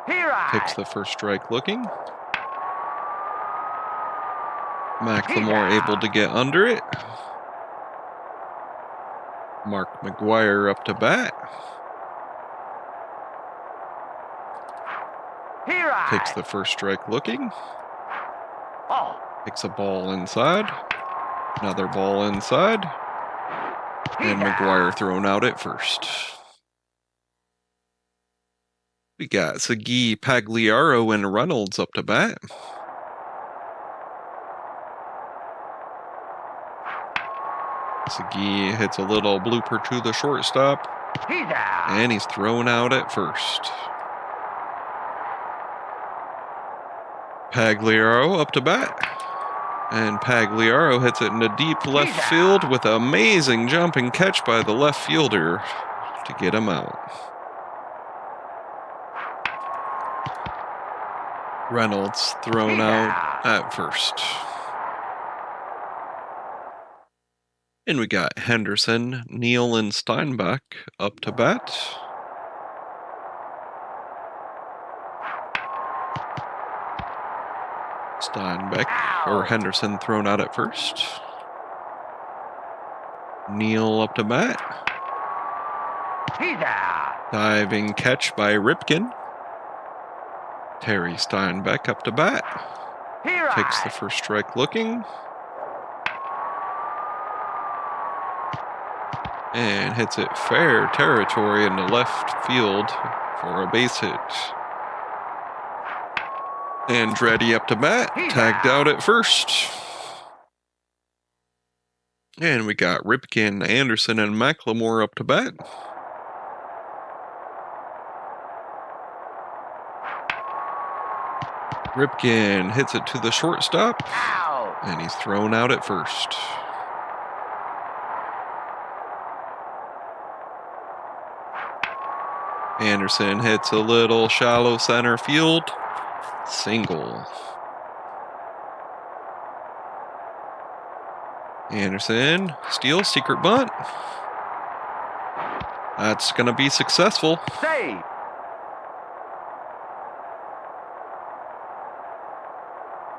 Here I. Takes the first strike looking. McLemore able to get under it. Mark McGuire up to bat. Here I. Takes the first strike looking. Oh. Takes a ball inside. Another ball inside. And McGuire thrown out at first. We got Segui, Pagliaro, and Reynolds up to bat. Segui hits a little blooper to the shortstop. He's out. And he's thrown out at first. Pagliaro up to bat. And Pagliaro hits it into deep left field with an amazing jumping catch by the left fielder to get him out. Reynolds thrown out at first. And we got Henderson, Neal, and Steinbach up to bat. Henderson thrown out at first. Neal up to bat. He's out. Diving catch by Ripken. Terry Steinbach up to bat. Here Takes I. the first strike looking. And hits it fair territory into left field for a base hit. Andretti up to bat, tagged out at first. And we got Ripken, Anderson, and McLemore up to bat. Ripken hits it to the shortstop. Out. And he's thrown out at first. Anderson hits a little shallow center field. Single. Anderson steals, secret bunt. That's going to be successful. Save.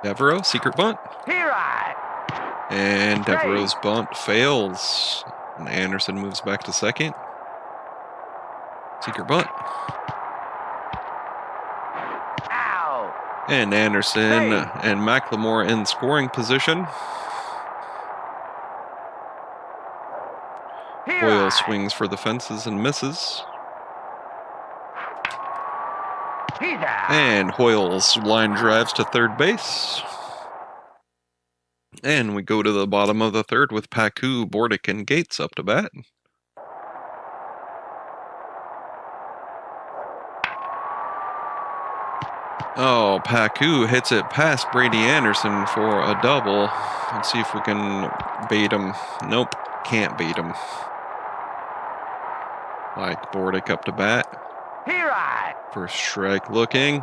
Devereaux, secret bunt. Here I. And Devereaux's bunt fails. And Anderson moves back to second. Secret bunt. Out. And Anderson and McLemore in scoring position. Here Hoyle I. swings for the fences and misses. He's out. And Hoyle's line drives to third base. And we go to the bottom of the third with Paku, Bordick, and Gates up to bat. Oh, Paku hits it past Brady Anderson for a double. Let's see if we can bait him. Nope, can't beat him. Like Bordick up to bat. Here I. First strike looking.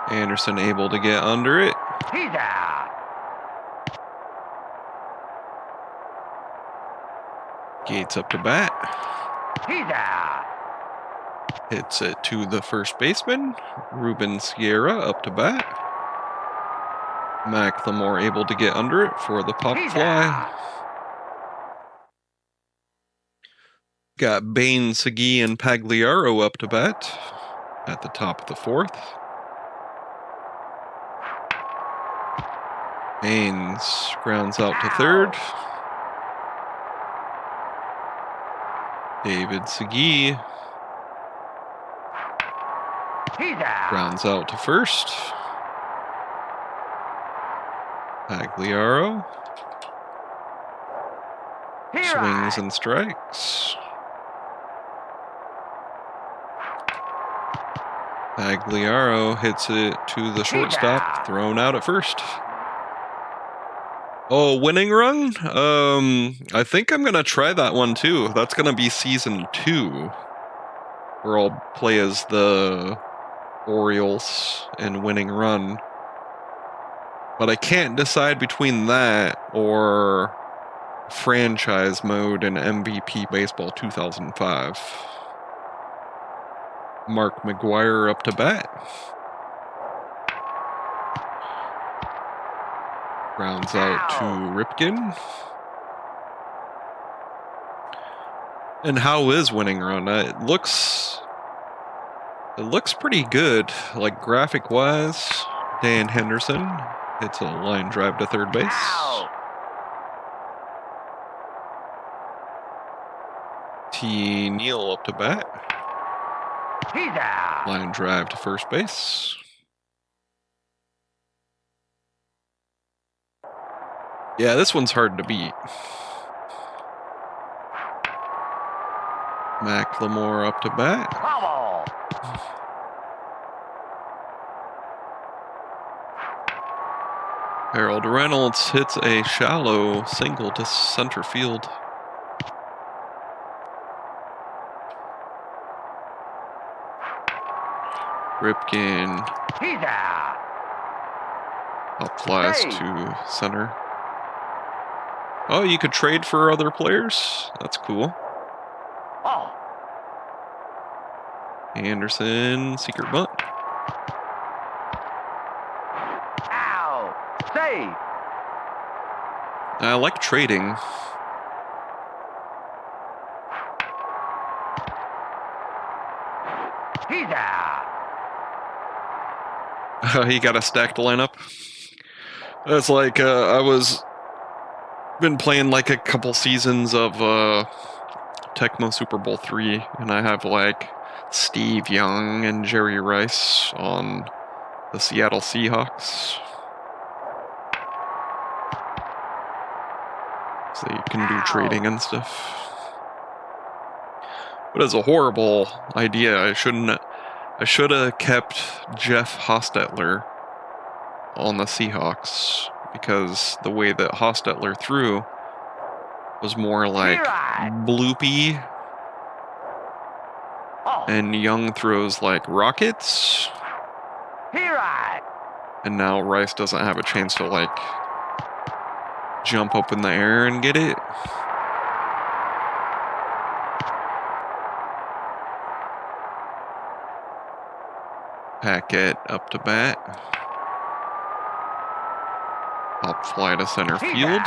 Anderson able to get under it. He's out. Gates up to bat. He's out. Hits it to the first baseman. Ruben Sierra up to bat. McLemore able to get under it for the pop He's fly. out. Got Bain, Segui, and Pagliaro up to bat at the top of the fourth. Baines grounds out to third. David Segui He's out. grounds out to first. Pagliaro Here swings I. and strikes. Pagliaro hits it to the shortstop, thrown out at first. Oh, winning run? I think I'm gonna try that one too. That's gonna be season 2, where I'll play as the Orioles in winning run. But I can't decide between that or franchise mode in MVP Baseball 2005. Mark McGuire up to bat. Grounds out to Ripken. And how is winning run? It looks pretty good, like graphic wise. Dan Henderson hits a line drive to third base. Out. T. Neal up to bat. He's out. Line drive to first base. Yeah, this one's hard to beat. McLemore up to bat. Bubble. Harold Reynolds hits a shallow single to center field. Ripken He's out. up flies Hey. to center. Oh, you could trade for other players? That's cool. Oh. Anderson, secret bunt. Ow. Save. I like trading. He's out. He got a stacked lineup. It's like I was been playing like a couple seasons of Tecmo Super Bowl 3, and I have like Steve Young and Jerry Rice on the Seattle Seahawks. So you can do trading and stuff. But it's a horrible idea. I should have kept Jeff Hostetler on the Seahawks, because the way that Hostetler threw was more like bloopy, Oh. and Young throws like rockets, Here I. and now Rice doesn't have a chance to like jump up in the air and get it. Packett up to bat. Pop fly to center field.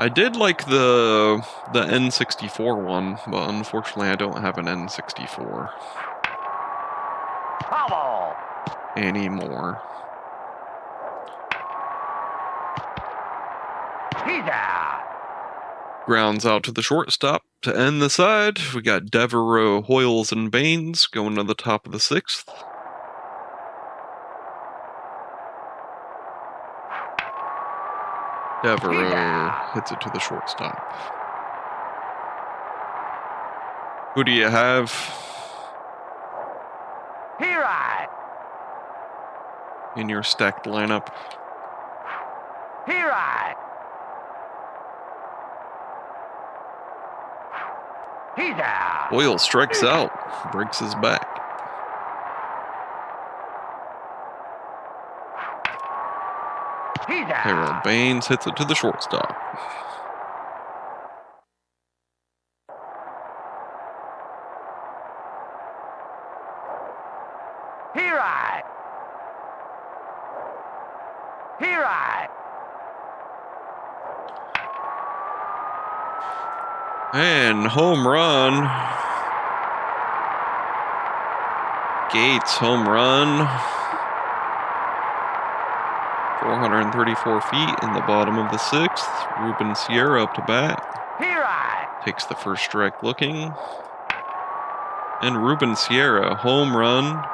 I did like the N64 one, but unfortunately I don't have an N64 Bubble. anymore. He's out. Grounds out to the shortstop to end the side. We got Devereaux, Hoyles, and Baines going to the top of the 6th. Devereaux hits it to the shortstop. Who do you have Here I. in your stacked lineup? Here I. He's out. Boyle strikes out, breaks his back. He's Harold out. Baines hits it to the shortstop. He right. He right. And home run. Gates home run. 434 feet in the bottom of the sixth. Ruben Sierra up to bat. He right. Takes the first strike looking. And Ruben Sierra, home run.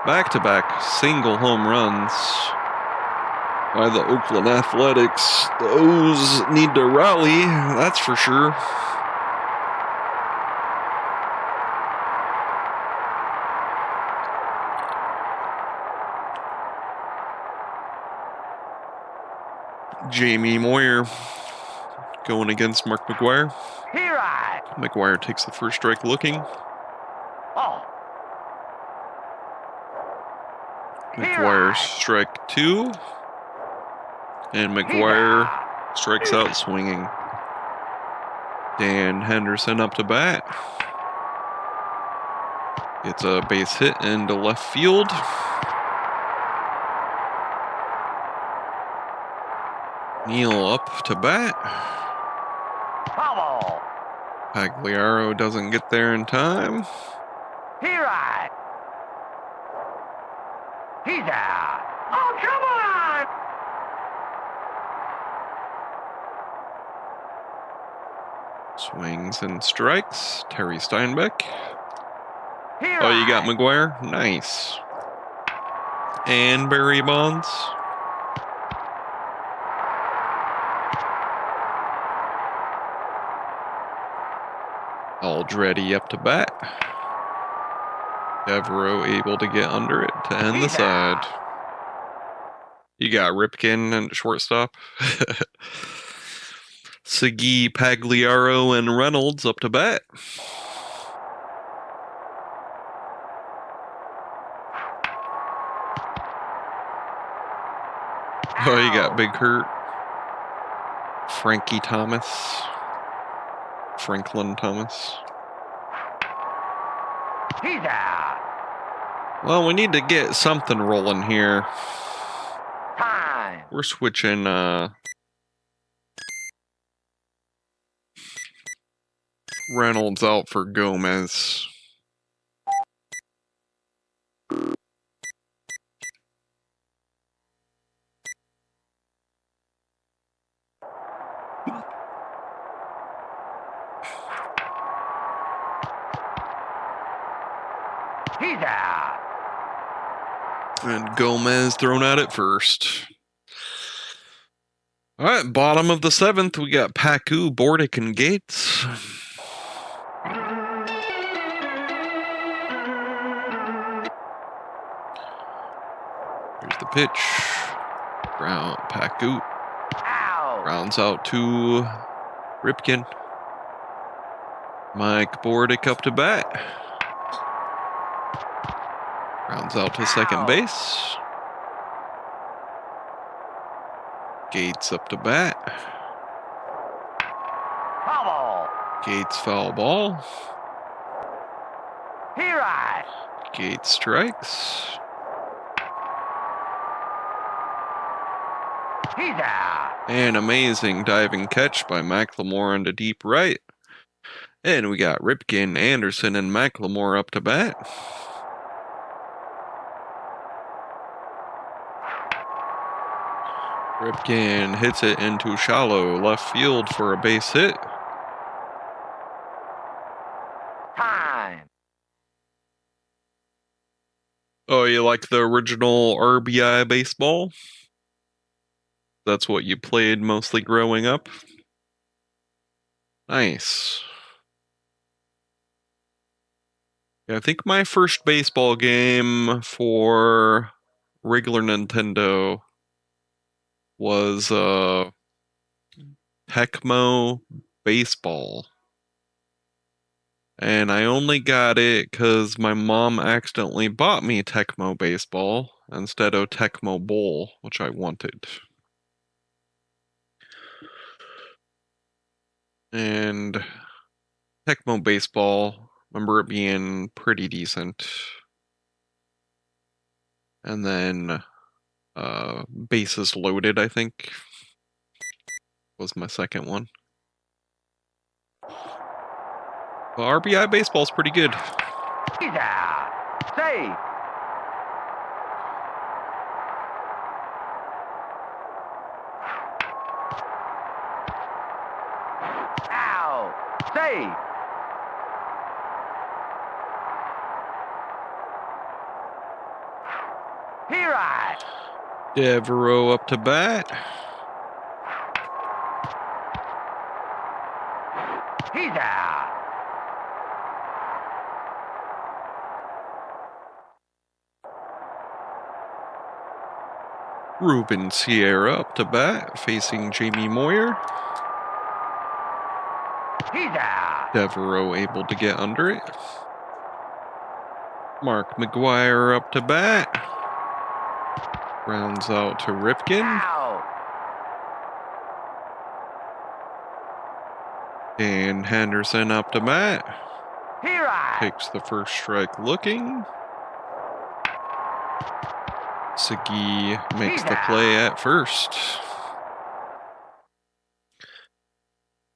Back-to-back single home runs by the Oakland Athletics. The O's need to rally, that's for sure. Jamie Moyer going against Mark McGuire. He right. McGuire takes the first strike looking. Oh. McGuire strike two. And McGuire strikes out swinging. Dan Henderson up to bat. It's a base hit into left field. Neal up to bat. Foul. Pagliaro doesn't get there in time. He right. He's out. Oh, come on. Swings and strikes. Terry Steinbeck. He Oh, you got right. McGuire? Nice. And Barry Bonds. Aldretti up to bat. Devereaux able to get under it to end the side. You got Ripken and shortstop. Segui, Pagliaro, and Reynolds up to bat. Oh, you got Big Hurt. Frankie Thomas. Franklin Thomas. He's out. Well, we need to get something rolling here. Time. We're switching, Reynolds out for Gomez. He's out. And Gomez thrown at it first. All right, bottom of the seventh, we got Pacu, Bordick, and Gates. Here's the pitch. Round Pacu Ow. rounds out to Ripken. Mike Bordick up to bat. Rounds out to second base. Gates up to bat. Foul. Gates foul ball. He right. Gates strikes. He's out. An amazing diving catch by McLemore into deep right. And we got Ripken, Anderson, and McLemore up to bat. Ripken hits it into shallow left field for a base hit. Time. Oh, you like the original RBI baseball? That's what you played mostly growing up? Nice. Yeah, I think my first baseball game for regular Nintendo was Tecmo Baseball. And I only got it because my mom accidentally bought me Tecmo Baseball instead of Tecmo Bowl, which I wanted. And Tecmo Baseball, remember it being pretty decent. And then Bases Loaded, I think, was my second one. Well, RBI Baseball's pretty good. He's out. Safe. Out. Safe. He right. Devereaux up to bat. He's out. Ruben Sierra up to bat, facing Jamie Moyer. He's out. Devereaux able to get under it. Mark McGuire up to bat. Rounds out to Ripken. Out. Dan Henderson up to bat. He right. Takes the first strike looking. Segui makes the play at first.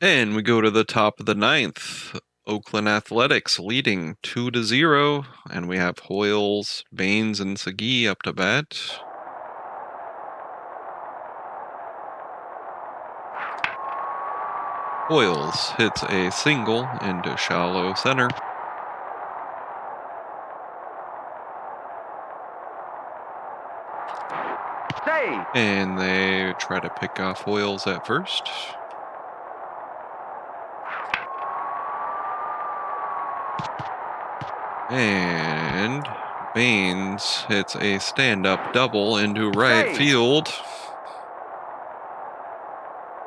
And we go to the top of the ninth. Oakland Athletics leading 2-0. And we have Hoyles, Baines, and Segui up to bat. Hoyles hits a single into shallow center. Safe. And they try to pick off Hoyles at first. And Baines hits a stand-up double into right field.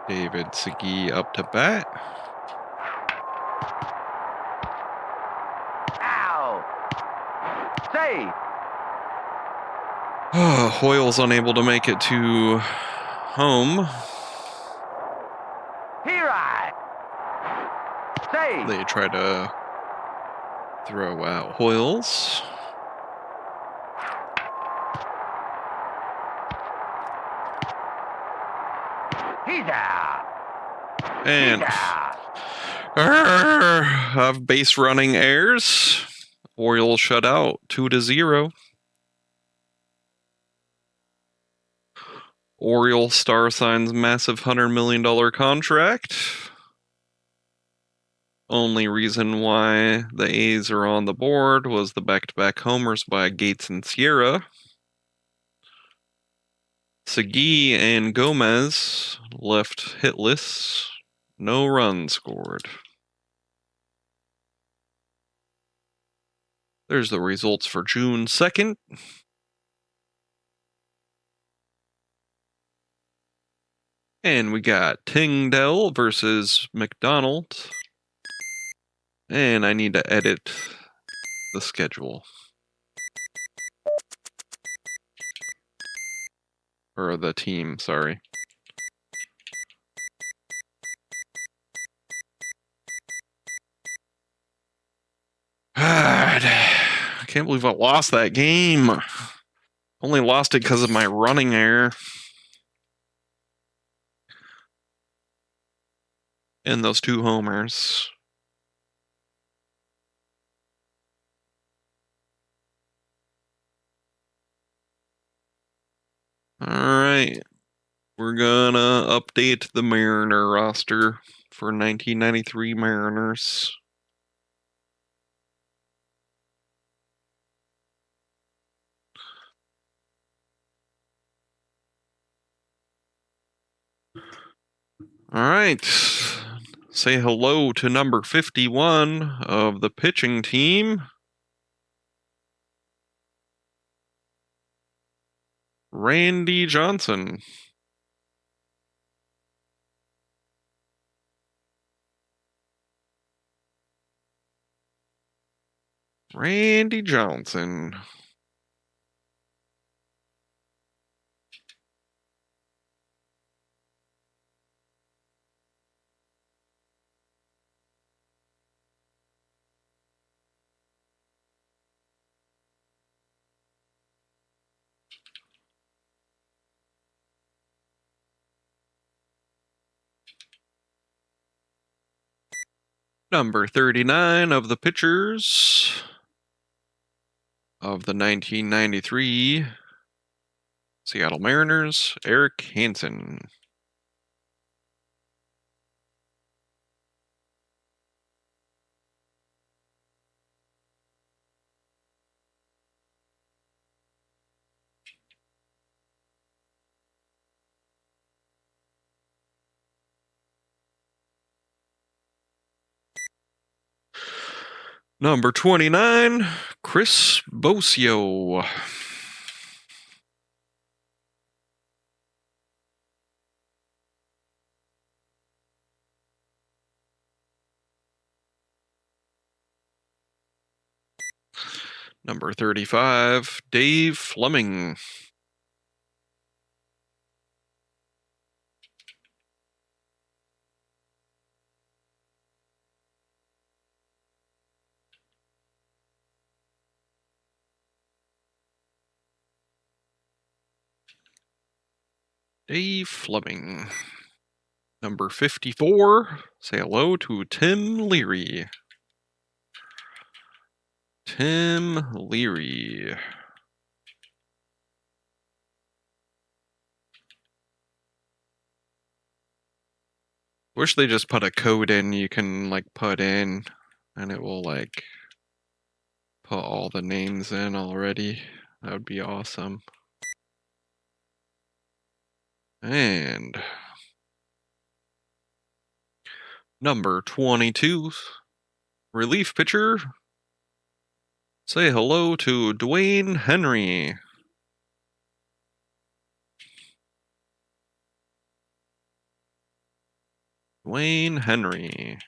David Segui up to bat. Out. Safe. Hoyle's unable to make it to home. He right. Safe. They try to throw out Hoyles. He's out. And He's out. have base running errors. Orioles shut out 2-0. Orioles star signs massive $100 million contract. Only reason why the A's are on the board was the back-to-back homers by Gates and Sierra. Segui and Gomez left hitless. No runs scored. There's the results for June 2nd. And we got Tyngdell versus McDonald. And I need to edit the schedule. Or the team, sorry. God, I can't believe I lost that game. Only lost it because of my running error. And those 2 homers. Alright. We're gonna update the Mariner roster for 1993 Mariners. Alright. Say hello to number 51 of the pitching team. Randy Johnson. Randy Johnson. Number 39 of the pitchers of the 1993 Seattle Mariners, Eric Hansen. Number 29, Chris Bosio. Number 35, Dave Fleming. Dave Fleming. Number 54, say hello to Tim Leary. Tim Leary. Wish they just put a code in you can like put in and it will like put all the names in already. That would be awesome. And number 22, relief pitcher. Say hello to Dwayne Henry. Dwayne Henry.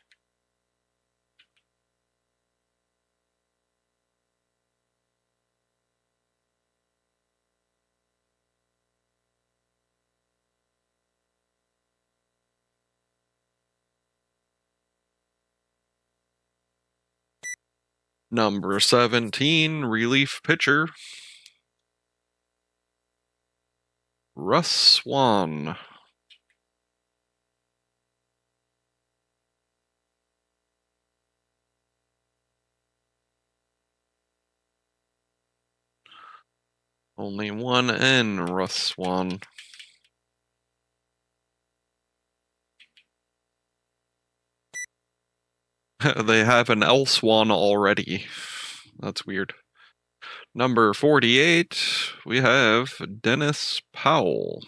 Number 17, relief pitcher. Russ Swan. Only one N, Russ Swan. They have an L Swan already. That's weird. Number 48, we have Dennis Powell.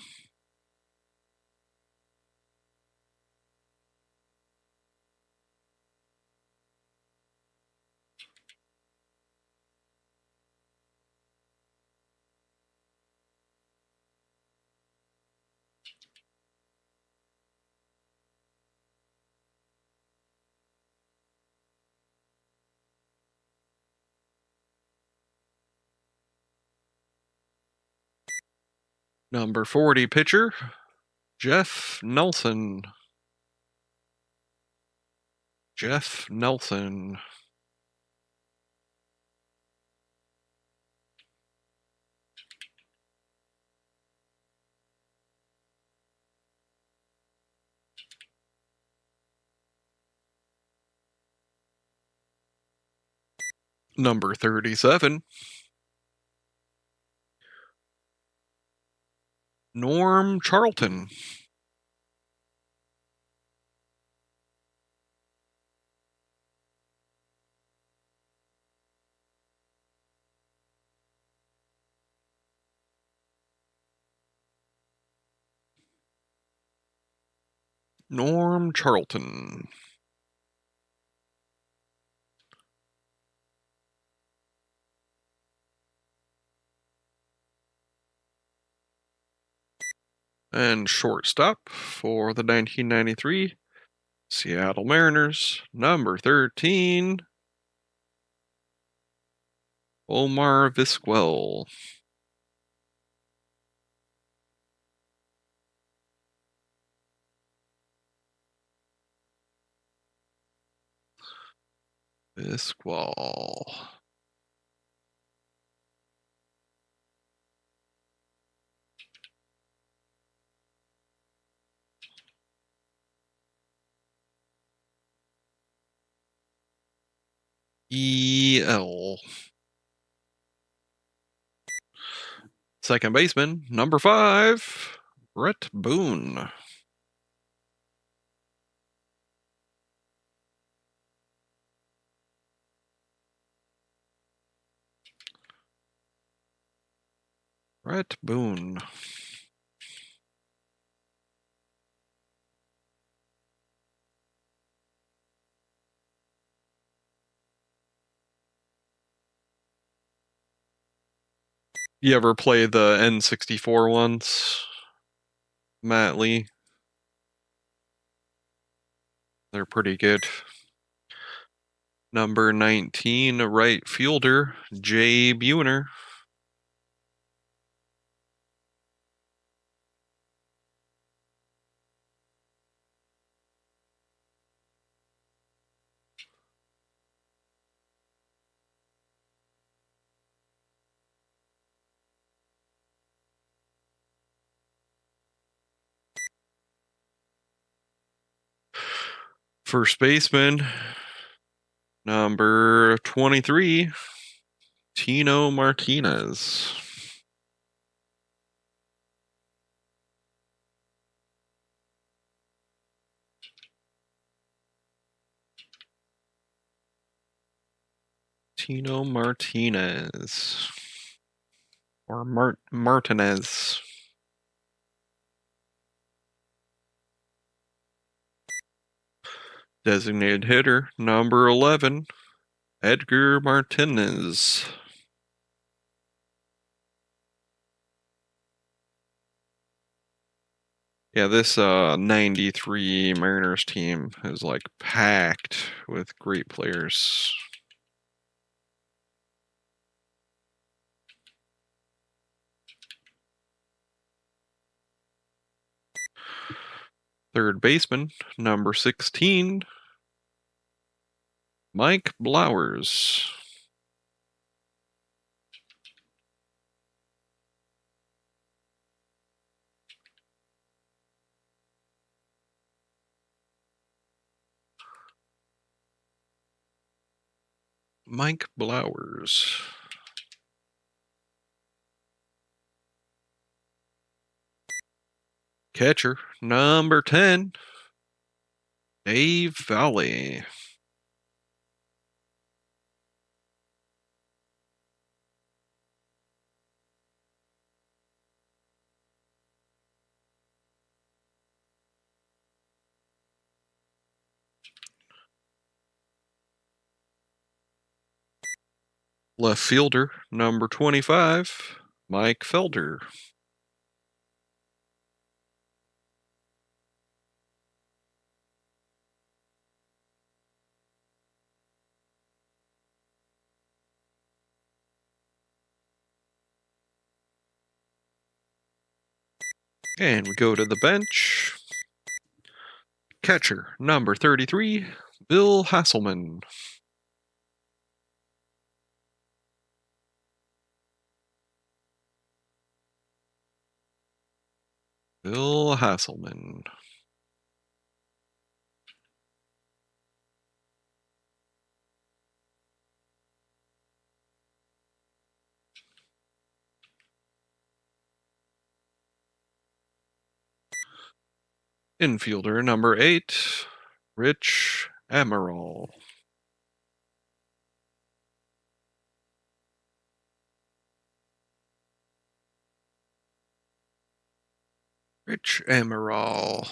Number 40 pitcher, Jeff Nelson. Jeff Nelson. Number 37, Norm Charlton. Norm Charlton. And shortstop for the 1993 Seattle Mariners, number 13, Omar Vizquel. Vizquel. EL. Second baseman, number 5, Brett Boone. Brett Boone. You ever play the N64 ones, Matt Lee? They're pretty good. Number 19, right fielder, Jay Buhner. First baseman, number 23, Tino Martinez. Tino Martinez. Or Martinez. Designated hitter, number 11, Edgar Martinez. Yeah, this 93 Mariners team is like packed with great players. Third baseman, number 16, Mike Blowers. Mike Blowers. Catcher, number 10, Dave Valley. Left fielder, number 25, Mike Felder. And we go to the bench. Catcher, number 33, Bill Hasselman. Bill Hasselman. Infielder, number 8, Rich Amaral. Rich Amaral.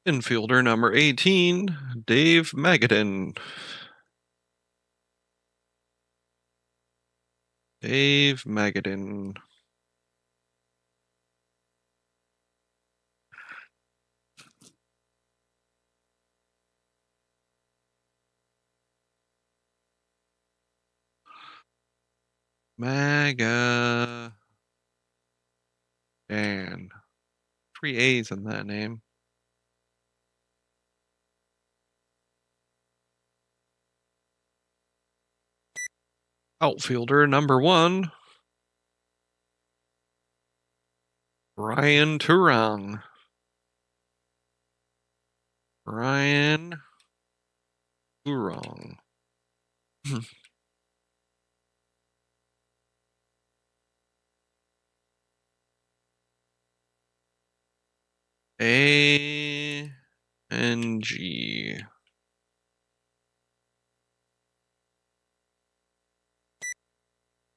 Infielder, number 18, Dave Magadan. Dave Magadan. Maga. Dan. 3 A's in that name. Outfielder number 1. Ryan Turang. Ryan Turang. A N G.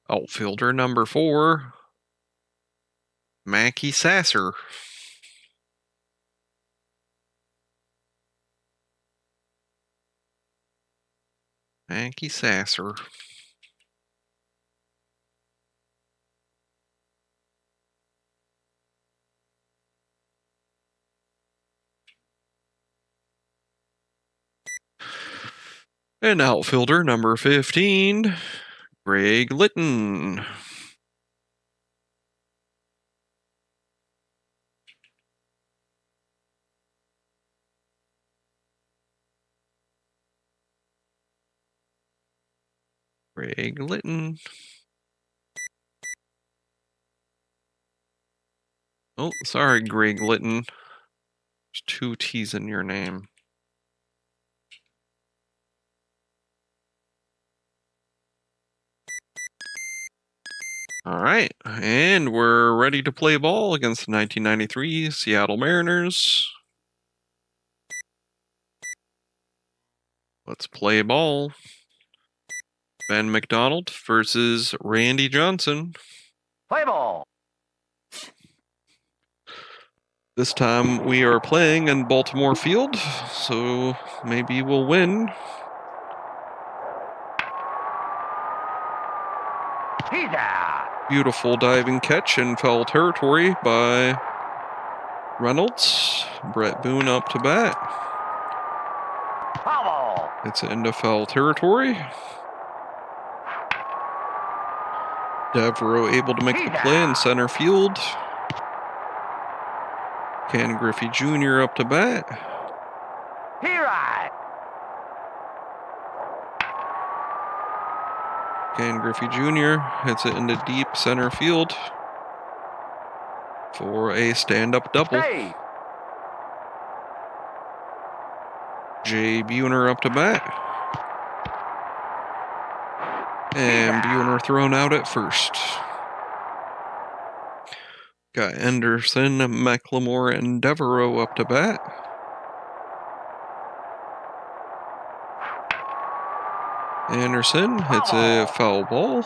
Outfielder number 4. Mackie Sasser. Mackie Sasser. And outfielder number 15, Greg Litton. Greg Litton. Oh, sorry, Greg Litton. There's 2 T's in your name. All right, and we're ready to play ball against the 1993 Seattle Mariners. Let's play ball. Ben McDonald versus Randy Johnson. Play ball. This time we are playing in Baltimore Field, so maybe we'll win. He's out. Beautiful diving catch in foul territory by Reynolds. Brett Boone up to bat. Foul ball. It's into foul territory. Devereaux able to make the play in center field. Ken Griffey Jr. up to bat. Here I. Ken Griffey Jr. hits it into deep center field for a stand-up double. Stay. Jay Buhner up to bat. And Buhner thrown out at first. Got Anderson, McLemore, and Devereaux up to bat. Anderson hits a foul ball.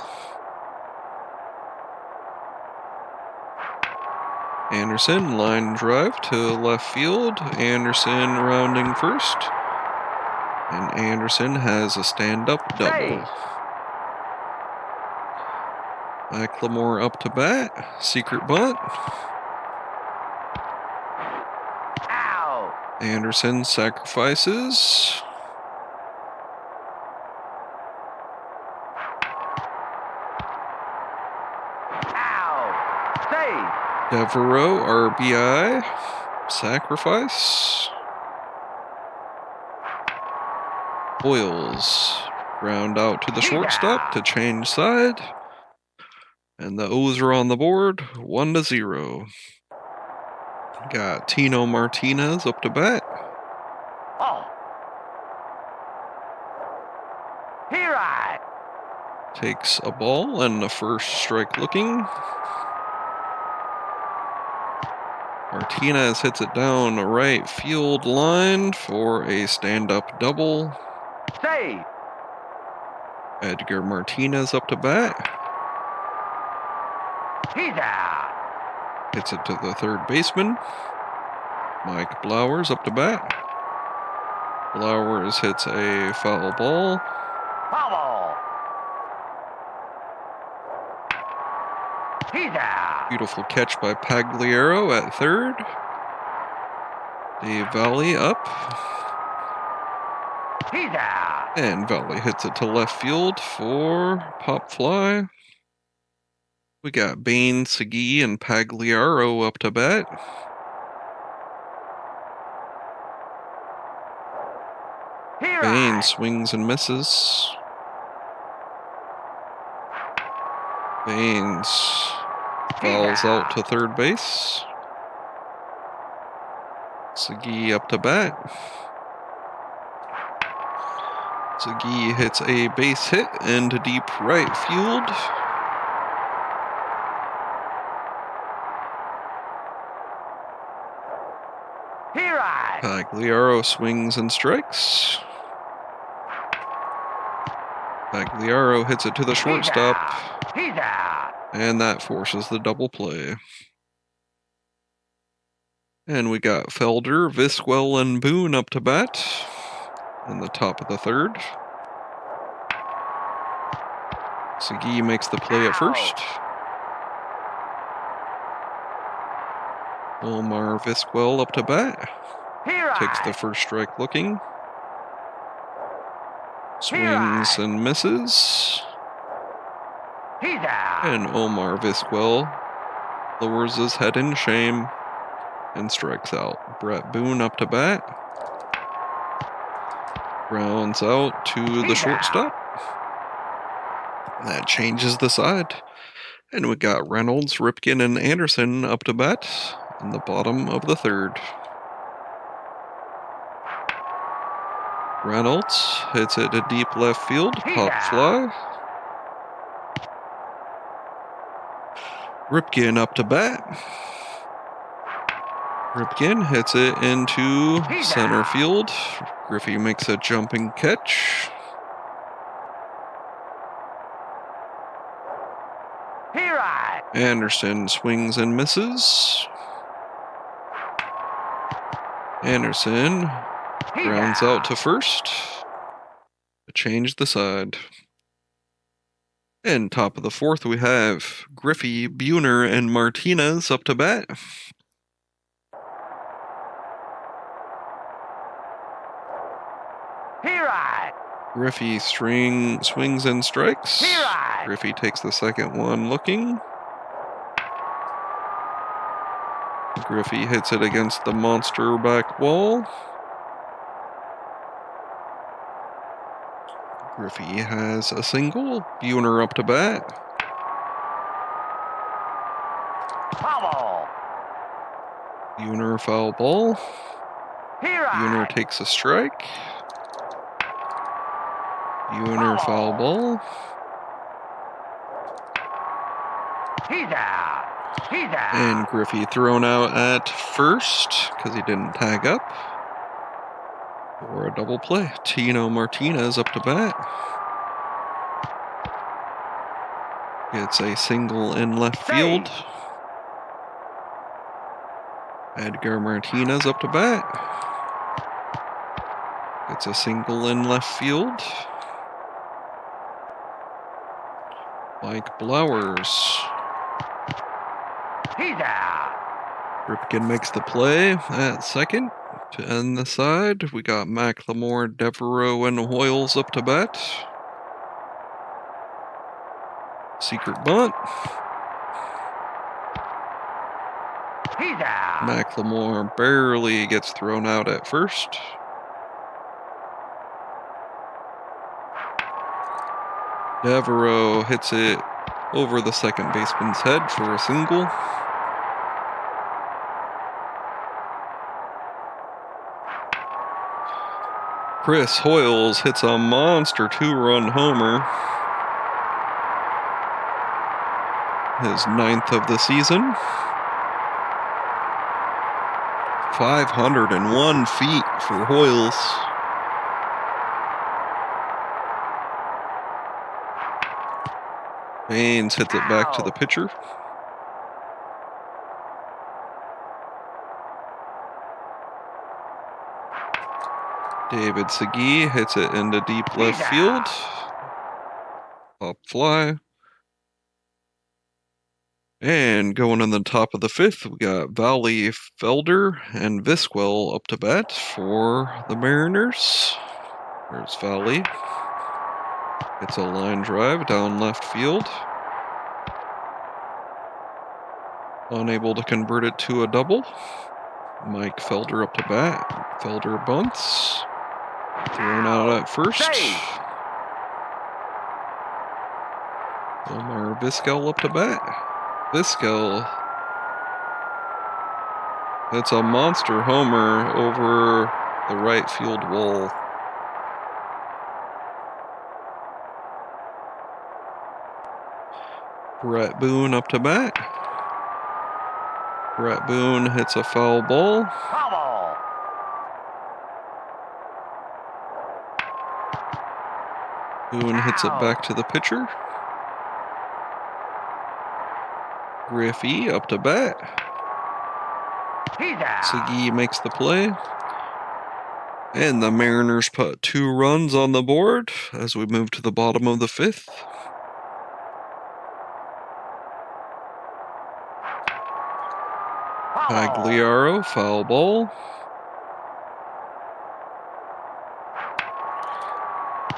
Anderson line drive to left field. Anderson rounding first. And Anderson has a stand-up double. McLemore up to bat. Secret bunt. Ow. Anderson sacrifices. Ow. Save. Devereaux RBI. Sacrifice. Boyles ground out to the shortstop to change side. And the O's are on the board, 1-0. Got Tino Martinez up to bat. Oh. Here I. Takes a ball and the first strike looking. Martinez hits it down the right field line for a stand-up double. Save. Edgar Martinez up to bat. He's out. Hits it to the third baseman. Mike Blowers up to bat. Blowers hits a foul ball. Foul ball. He's out. Beautiful catch by Pagliaro at third. Dave Valley up. He's out. And Valley hits it to left field for pop fly. We got Bain, Segui, and Pagliaro up to bat. Bain swings and misses. Baines fouls out to third base. Segui up to bat. Segui hits a base hit into deep right field. Pagliaro swings and strikes. Pagliaro hits it to the shortstop. He's out. And that forces the double play. And we got Felder, Viswell, and Boone up to bat in the top of the third. Segui makes the play at first. Omar Viswell up to bat. Takes the first strike looking. Swings and misses. He's out. And Omar Viswell lowers his head in shame and strikes out. Brett Boone up to bat. Grounds out to the shortstop. That changes the side. And we got Reynolds, Ripken, and Anderson up to bat in the bottom of the third. Reynolds hits it to deep left field, pop fly. Ripken up to bat. Ripken hits it into center field. Griffey makes a jumping catch. Anderson swings and misses. Anderson grounds out to first to change the side. And top of the fourth, we have Griffey, Buhner, and Martinez up to bat. Griffey swings and strikes. Griffey takes the second one looking. Griffey hits it against the monster back wall. Griffey has a single. Buhner up to bat. Buhner foul ball. Buhner takes a strike. Buhner foul ball. He's out. And Griffey thrown out at first because he didn't tag up. For a double play. Tino Martinez up to bat. Gets a single in left field. Edgar Martinez up to bat. Gets a single in left field. Mike Blowers. He's out. Ripken makes the play at second. To end the side, we got McLemore, Devereaux, and Hoyles up to bat. Secret bunt. He's out. McLemore barely gets thrown out at first. Devereaux hits it over the second baseman's head for a single. Chris Hoyles hits a monster 2-run homer. His 9th of the season. 501 feet for Hoyles. Baines hits it back to the pitcher. David Segui hits it into deep left field. Pop fly. And going on the top of the fifth, we got Valley, Felder, and Visquell up to bat for the Mariners. There's Valley. It's a line drive down left field. Unable to convert it to a double. Mike Felder up to bat. Felder bunts. Thrown out at first. Omar Visquell up to bat. Visquell. It's a monster homer over the right field wall. Brett Boone up to bat. Brett Boone hits a foul ball. Boone hits it back to the pitcher. Griffey up to bat. Segui makes the play. And the Mariners put 2 runs on the board as we move to the bottom of the fifth. Pagliaro, foul ball.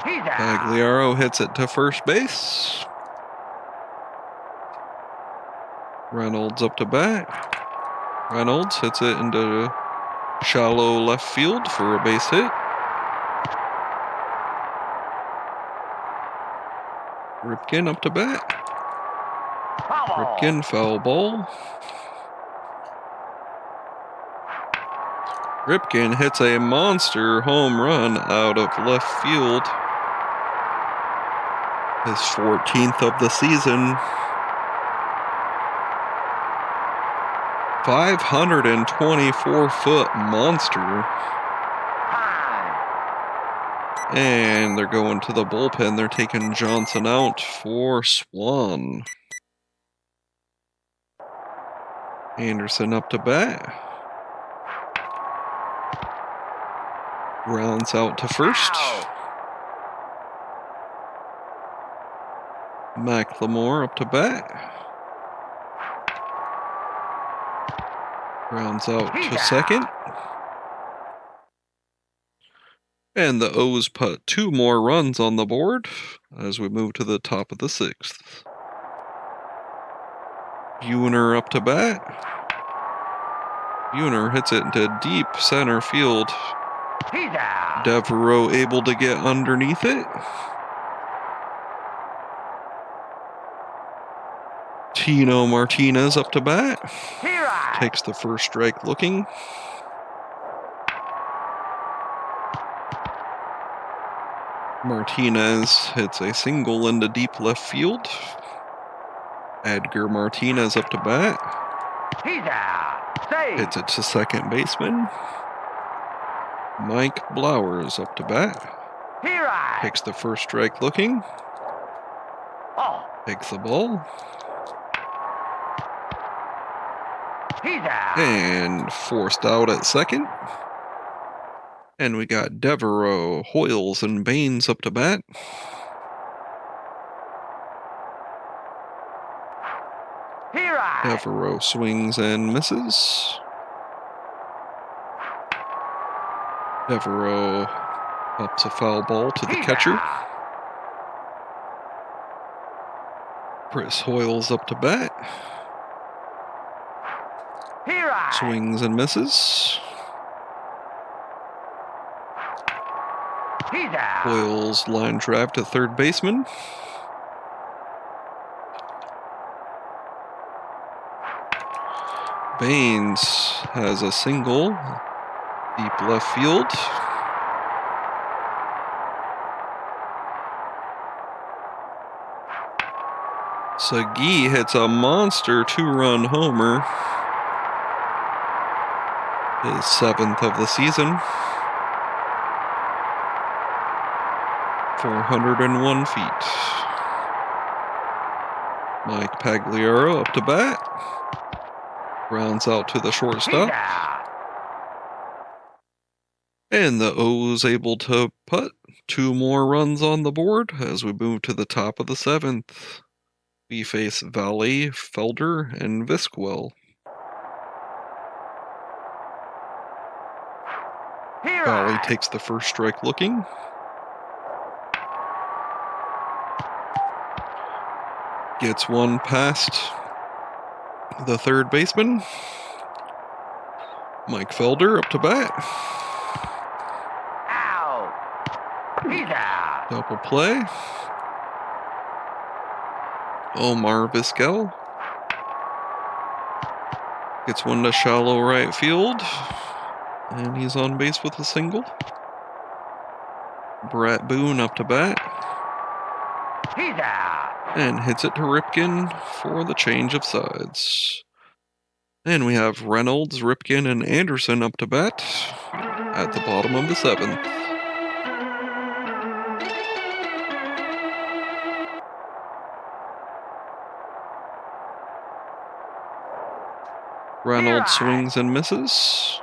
Pagliaro hits it to first base. Reynolds up to bat. Reynolds hits it into shallow left field for a base hit. Ripken up to bat. Ripken, foul ball. Ripken hits a monster home run out of left field. His 14th of the season. 524-foot monster. And they're going to the bullpen. They're taking Johnson out for Swan. Anderson up to bat. Rounds out to first. McLemore up to bat. Rounds out to second. And the O's put 2 more runs on the board as we move to the top of the sixth. Buhner up to bat. Buhner hits it into deep center field. Devereaux able to get underneath it. Tino Martinez up to bat. Takes the first strike looking. Martinez hits a single into deep left field. Edgar Martinez up to bat. Hits it to second baseman. Mike Blowers up to bat. Takes the first strike looking. Takes the ball. And forced out at second. And we got Devereaux, Hoyles, and Baines up to bat. Devereaux swings and misses. Devereaux ups a foul ball to the catcher. Chris Hoyles up to bat. Swings and misses. Hoyles line drive to third baseman. Baines has a single, deep left field. Segui hits a monster 2-run homer. His 7th of the season. 401 feet. Mike Pagliaro up to bat. Rounds out to the shortstop. And the O's able to put 2 more runs on the board as we move to the top of the 7th. We face Valley, Felder, and Viskwell. Valley takes the first strike looking. Gets one past the third baseman. Mike Felder up to bat. Out. He's out. Double play. Omar Vizquel gets one to shallow right field, and he's on base with a single. Brett Boone up to bat. He's out. And hits it to Ripken for the change of sides. And we have Reynolds, Ripken, and Anderson up to bat at the bottom of the seventh. Reynolds swings and misses.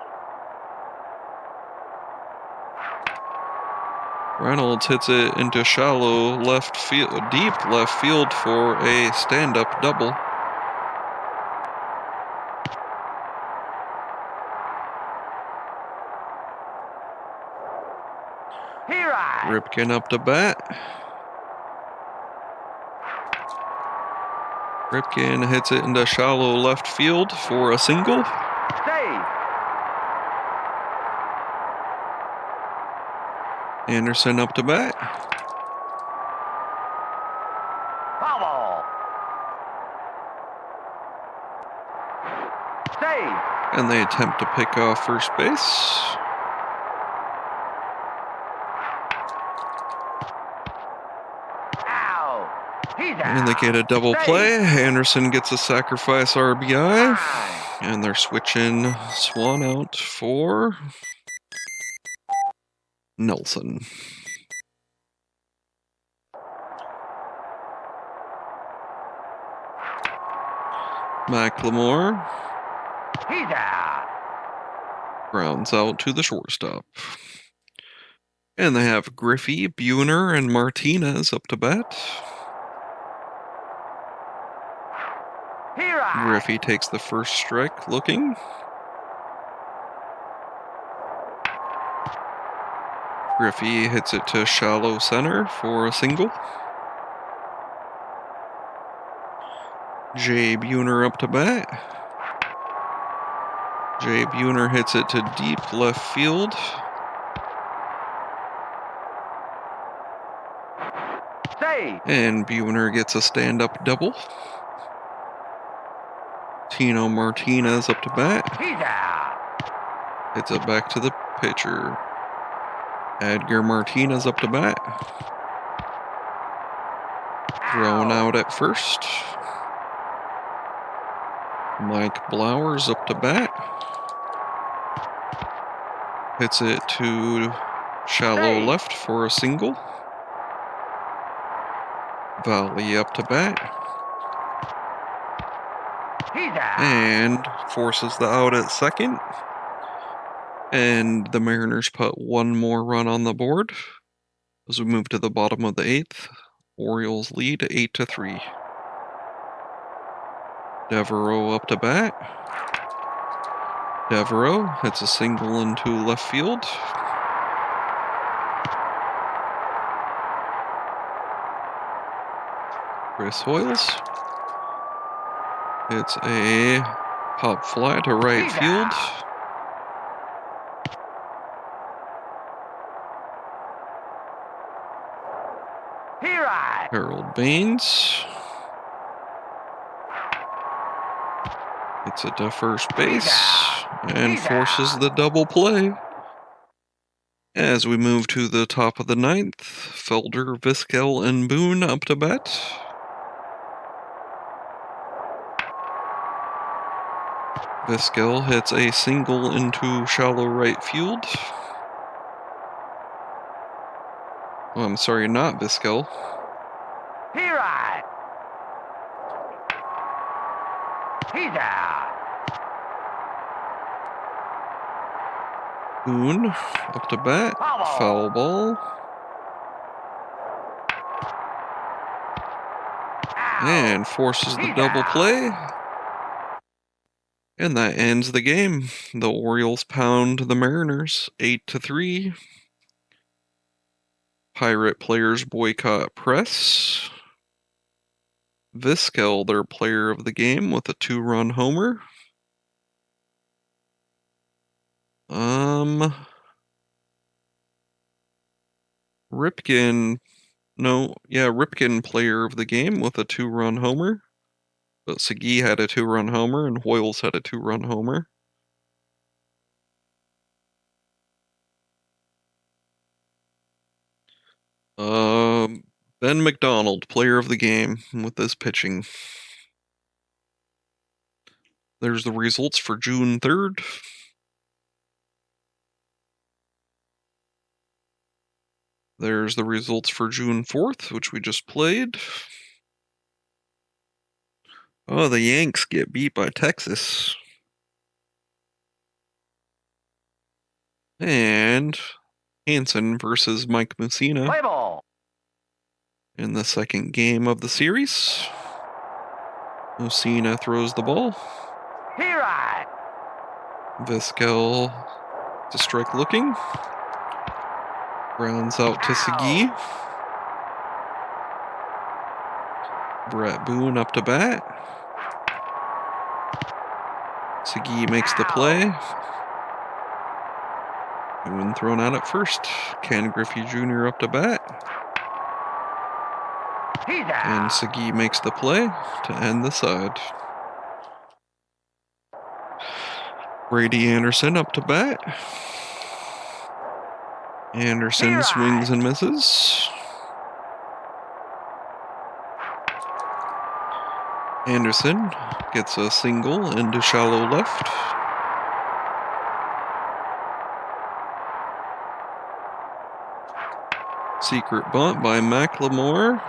Reynolds hits it into shallow left field, deep left field for a stand-up double. Ripken up to bat. Ripken hits it into shallow left field for a single. Save. Anderson up to bat. Foul. Save. And they attempt to pick off first base. And they get a double play. Anderson gets a sacrifice RBI. And they're switching Swan out for Nelson. McLemore. He's out. Grounds out to the shortstop. And they have Griffey, Buhner, and Martinez up to bat. Griffey takes the first strike looking. Griffey hits it to shallow center for a single. Jay Buhner up to bat. Jay Buhner hits it to deep left field. Save. And Buhner gets a stand-up double. Tino Martinez up to bat. He's out. Hits it back to the pitcher. Edgar Martinez up to bat. Thrown out at first. Mike Blowers up to bat. Hits it to shallow left for a single. Valley up to bat. And forces the out at second. And the Mariners put one more run on the board as we move to the bottom of the eighth. Orioles lead 8-3. Devereaux up to bat. Devereaux hits a single into left field. Chris Hoyles hits a pop fly to right field. Harold Baines hits it to first base and forces the double play. As we move to the top of the ninth, Felder, Vizquel, and Boone up to bat. Vizquel hits a single into shallow right field. Oh, I'm sorry, not Vizquel. He's out. Boone up to bat. Foul ball. And forces the double play. And that ends the game. The Orioles pound the Mariners 8-3. Pirate players boycott press. Vizquel, their player of the game, with a 2-run homer. Ripken, Ripken player of the game with a 2-run homer. But Segui had a 2-run homer and Hoyles had a 2-run homer. Ben McDonald, player of the game, with this pitching. There's the results for June 3rd. There's the results for June 4th, which we just played. Oh, the Yanks get beat by Texas. And Hansen versus Mike Mussina. Play ball. In the second game of the series. Mussina throws the ball. Here I. Vizquel to strike looking. Grounds out to Segui. Brett Boone up to bat. Segui makes the play. Boone thrown out at first. Ken Griffey Jr. up to bat. And Segui makes the play to end the side. Brady Anderson up to bat. Anderson swings and misses. Anderson gets a single into shallow left. Secret bunt by McLemore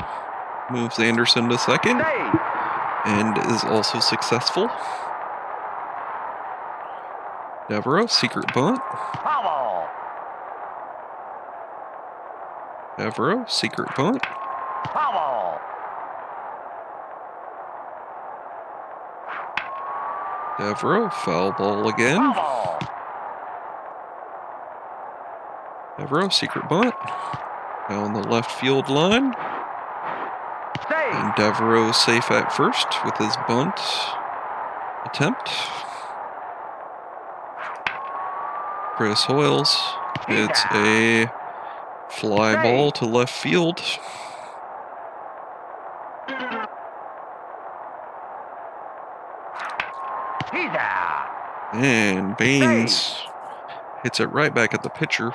moves Anderson to second and is also successful. Devereaux, secret bunt. Devereaux, secret bunt. Devereaux, foul ball again. Devereaux, secret bunt. Down the left field line. And Devereaux safe at first with his bunt attempt. Chris Hoyles hits a fly ball to left field. And Baines hits it right back at the pitcher.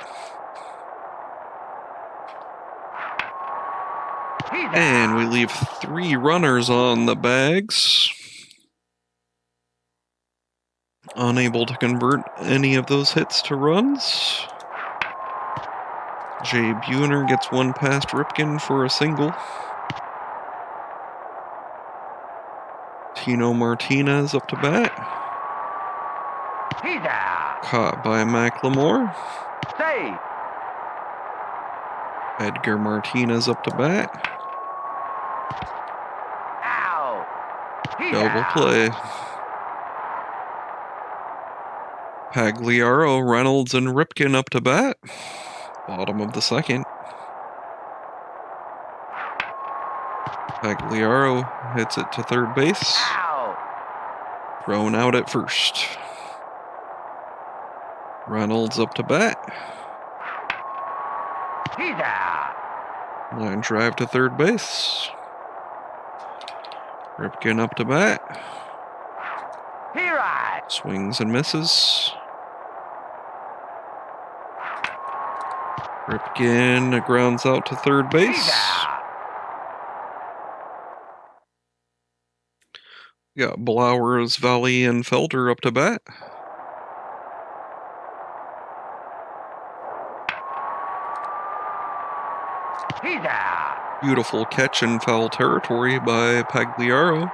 And we leave 3 runners on the bags. Unable to convert any of those hits to runs. Jay Buhner gets one past Ripken for a single. Tino Martinez up to bat. Caught by McLemore. Edgar Martinez up to bat. Double play. Pagliaro, Reynolds, and Ripken up to bat. Bottom of the second. Pagliaro hits it to third base. Thrown out at first. Reynolds up to bat. Line drive to third base. Ripken up to bat. Swings and misses. Ripken grounds out to third base. We got Blowers, Valley, and Felder up to bat. Beautiful catch in foul territory by Pagliaro.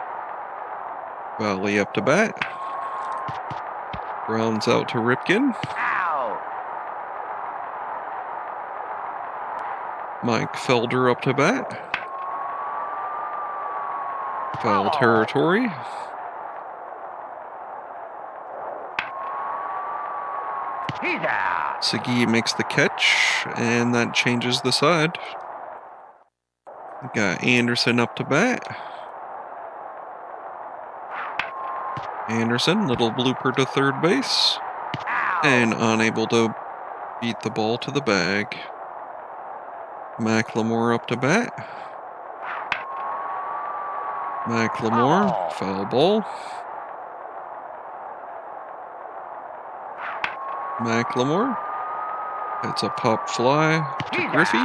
Valley up to bat. Grounds out to Ripken. Mike Felder up to bat. Foul territory. He's out. Sagi makes the catch, and that changes the side. We got Anderson up to bat. Anderson, little blooper to third base, and unable to beat the ball to the bag. McLemore up to bat. McLemore, foul ball. McLemore, it's a pop fly to Griffey.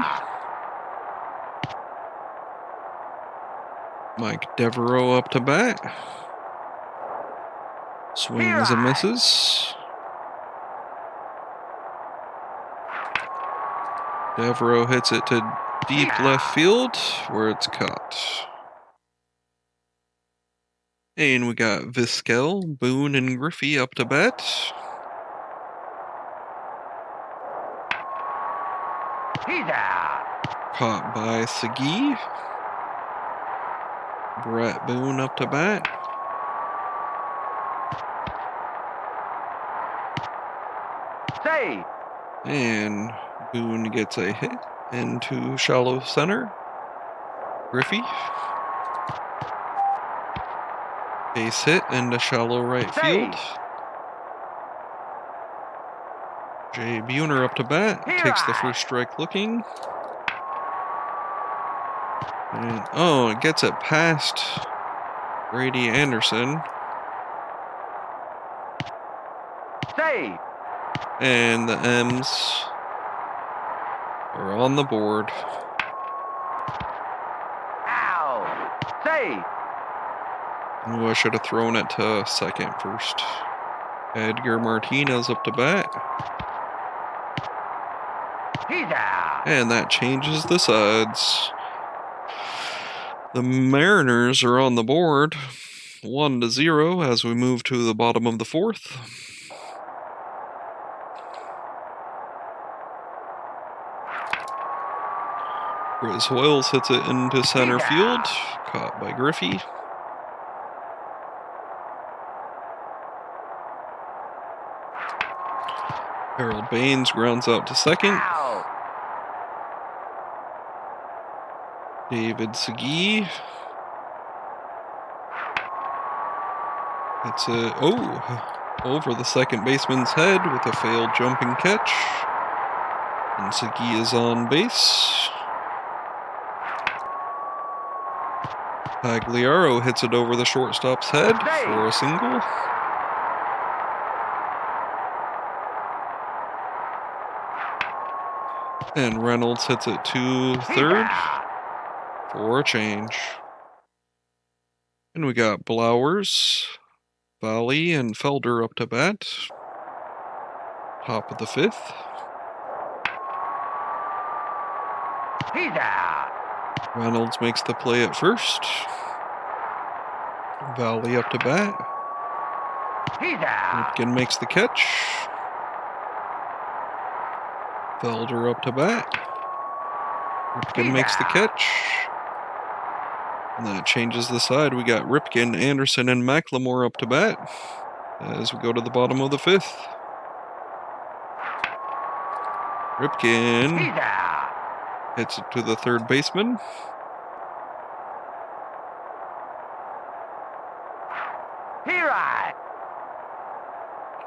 Mike Devereaux up to bat. Swings and misses. Devereaux hits it to deep left field, where it's caught. And we got Vizquel, Boone, and Griffey up to bat. He's out. Caught by Sagi. Brett Boone up to bat. Save. And Boone gets a hit into shallow center. Griffey. Base hit into shallow right field. Jay Buhner up to bat. Takes the first strike looking. And, oh, it gets it past Brady Anderson. Save. And the M's are on the board. Ow. Save. Ooh, I should have thrown it to second first. Edgar Martinez up to bat. He's out. And that changes the sides. The Mariners are on the board, 1-0 as we move to the bottom of the fourth. Chris Hoyles hits it into center field, caught by Griffey. Harold Baines grounds out to second. Ow. David Sagi hits it, over the second baseman's head with a failed jumping catch. And Sagi is on base. Pagliaro hits it over the shortstop's head for a single. And Reynolds hits it to third for a change. And we got Blowers, Valley, and Felder up to bat. Top of the fifth. He's out. Reynolds makes the play at first. Valley up to bat. He's out. Ripken makes the catch. Felder up to bat. Ripken makes the catch. And that changes the side. We got Ripken, Anderson, and McLemore up to bat as we go to the bottom of the fifth. Ripken He's out. hits it to the third baseman. Here I.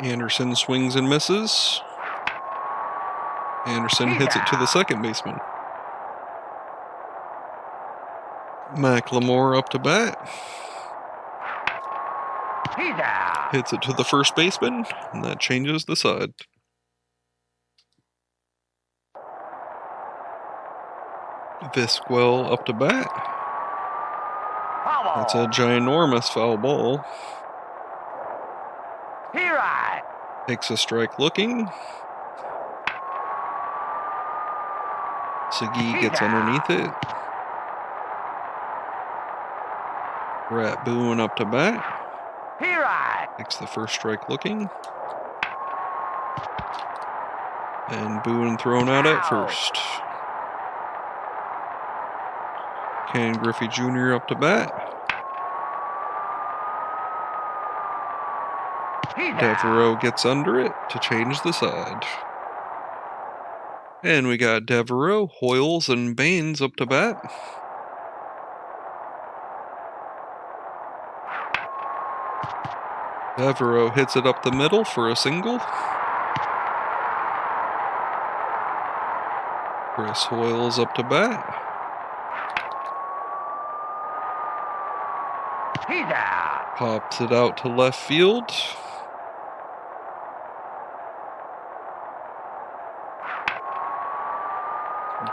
Anderson swings and misses. Anderson hits it to the second baseman. McLemore up to bat. He's out. Hits it to the first baseman, and that changes the side. Vizquel up to bat. That's a ginormous foul ball. Here I. Takes a strike looking. Sagi gets underneath it. Brett Boone up to bat. Here I. Takes the first strike looking. And Boone thrown out at first. Ken Griffey Jr. up to bat. He's Devereaux out. gets under it to change the side. And we got Devereaux, Hoyles, and Baines up to bat. Devereaux hits it up the middle for a single. Chris Hoyles up to bat. He's out. Pops it out to left field.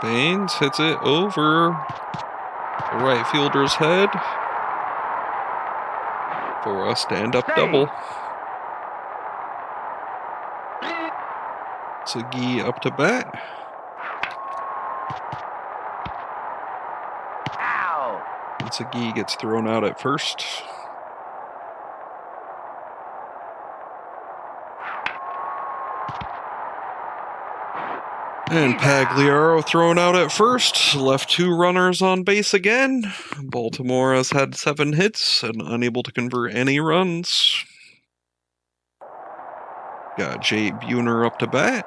Baines hits it over the right fielder's head for a stand-up double. Segui up to bat. Out. And Segui gets thrown out at first. And Pagliaro thrown out at first, left 2 runners on base again. Baltimore has had 7 hits and unable to convert any runs. Got Jay Buhner up to bat.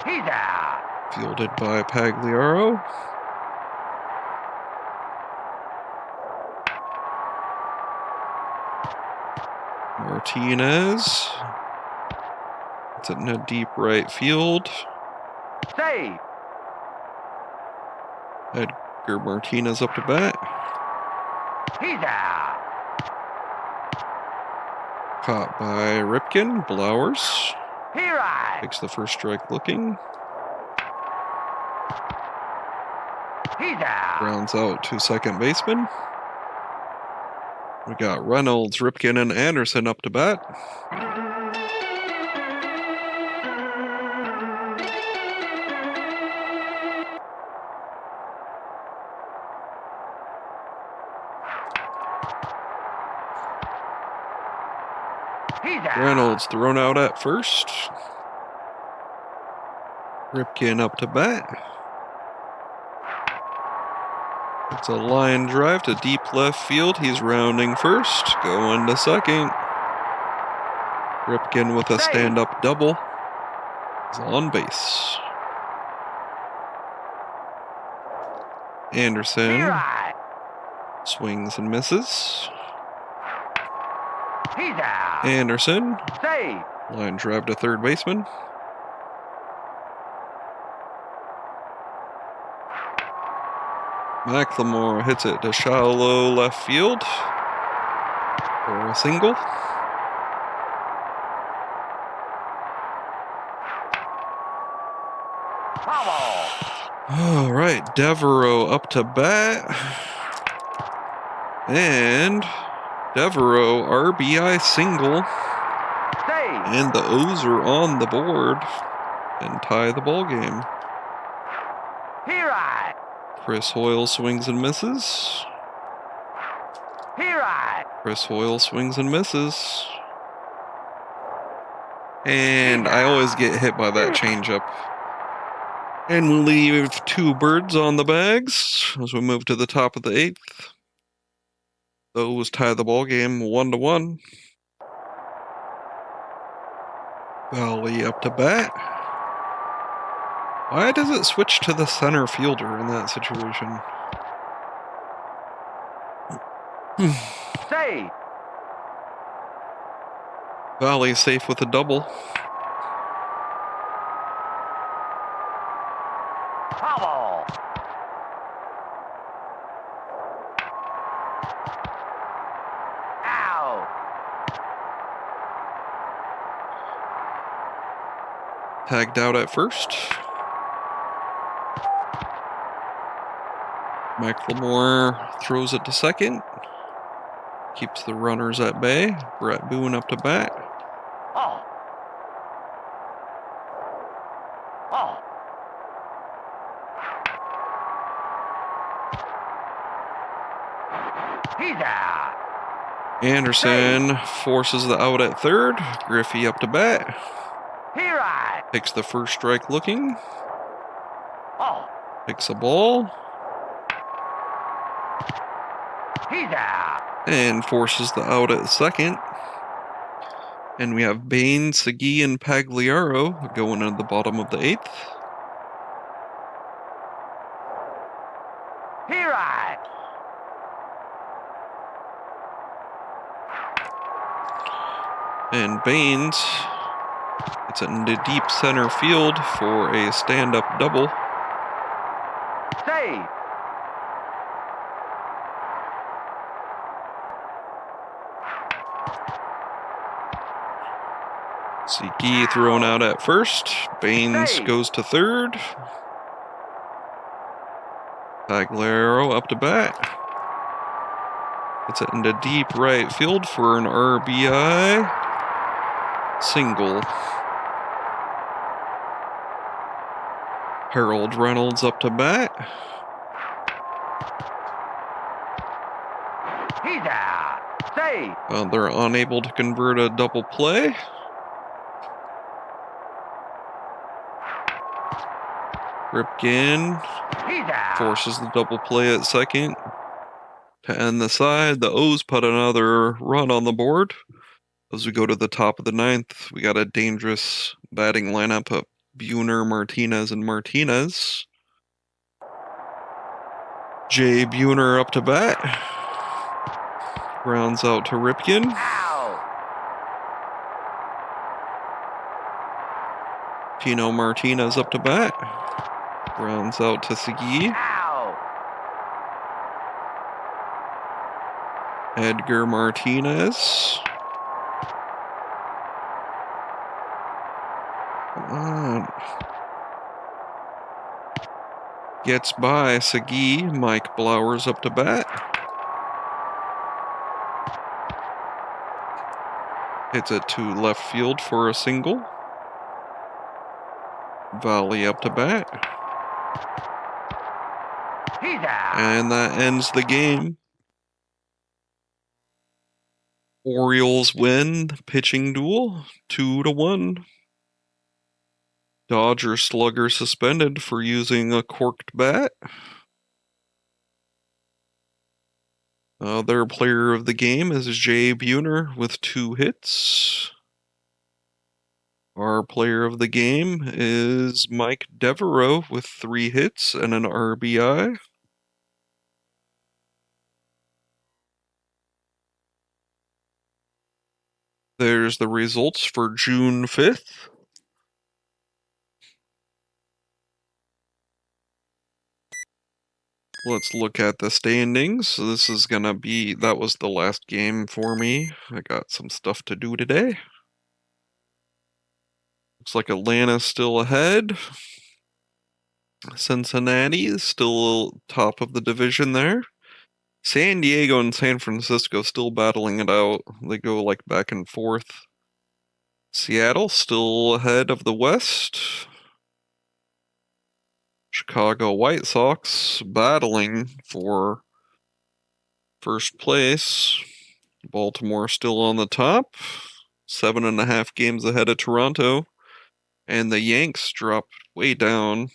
He's out. Fielded by Pagliaro. Martinez. It's in a deep right field. Save. Edgar Martinez up to bat. He's out. Caught by Ripken. Blowers. Here I. Takes the first strike looking. He's out. Grounds out to second baseman. We got Reynolds, Ripken, and Anderson up to bat. He's out. Reynolds thrown out at first. Ripken up to bat. It's a line drive to deep left field. He's rounding first, going to second. Ripken with a stand-up double. He's on base. Anderson Here I. swings and misses. He's out. Anderson, Save. line drive to third baseman. McLemore hits it to shallow left field for a single. Foul. All right, Devereaux up to bat. And Devereaux RBI single. Save. And the O's are on the board and tie the ball game. Here I. Chris Hoyle swings and misses. Here I. Chris Hoyle swings and misses. And I always get hit by that changeup. And we leave 2 birds on the bags as we move to the top of the 8th. Those tie the ball game 1-1. Valley up to bat. Why does it switch to the center fielder in that situation? Save. Valley safe with a double. Foul. Out. Tagged out at first. McLemore throws it to second. Keeps the runners at bay. Brett Boone up to bat. Oh. Oh. He's out. Anderson forces the out at third. Griffey up to bat. Here I. Takes the first strike looking. Oh. Takes a ball. He's out. And forces the out at second. And we have Bain, Segui, and Pagliaro going into the bottom of the 8th. Here I. And Baines gets it into deep center field for a stand-up double. Save. Segui thrown out at first. Baines goes to third. Pagliaro up to bat. Gets it into deep right field for an RBI single. Harold Reynolds up to bat. He's out. Save. They're unable to convert a double play. Ripken forces the double play at second. To end the side, the O's put another run on the board. As we go to the top of the 9th, we got a dangerous batting lineup of Buhner, Martinez, and Martinez. Jay Buhner up to bat. Grounds out to Ripken. Tino Martinez up to bat. Grounds out to Segui. Edgar Martinez. Come on. Gets by Segui. Mike Blowers up to bat. Hits it to left field for a single. Valley up to bat. And that ends the game. Orioles win the pitching duel 2-1. Dodger slugger suspended for using a corked bat. Their player of the game is Jay Buhner with 2 hits. Our player of the game is Mike Devereaux with 3 hits and an RBI. There's the results for June 5th. Let's look at the standings. So this is gonna be, that was the last game for me. I got some stuff to do today. Looks like Atlanta's still ahead. Cincinnati is still top of the division there. San Diego and San Francisco still battling it out. They go like back and forth. Seattle still ahead of the West. Chicago White Sox battling for first place. Baltimore still on the top. 7.5 games ahead of Toronto. And the Yanks dropped way down.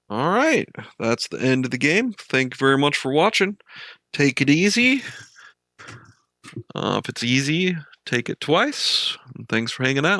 All right, that's the end of the game. Thank you very much for watching. Take it easy. If it's easy, take it twice. And thanks for hanging out.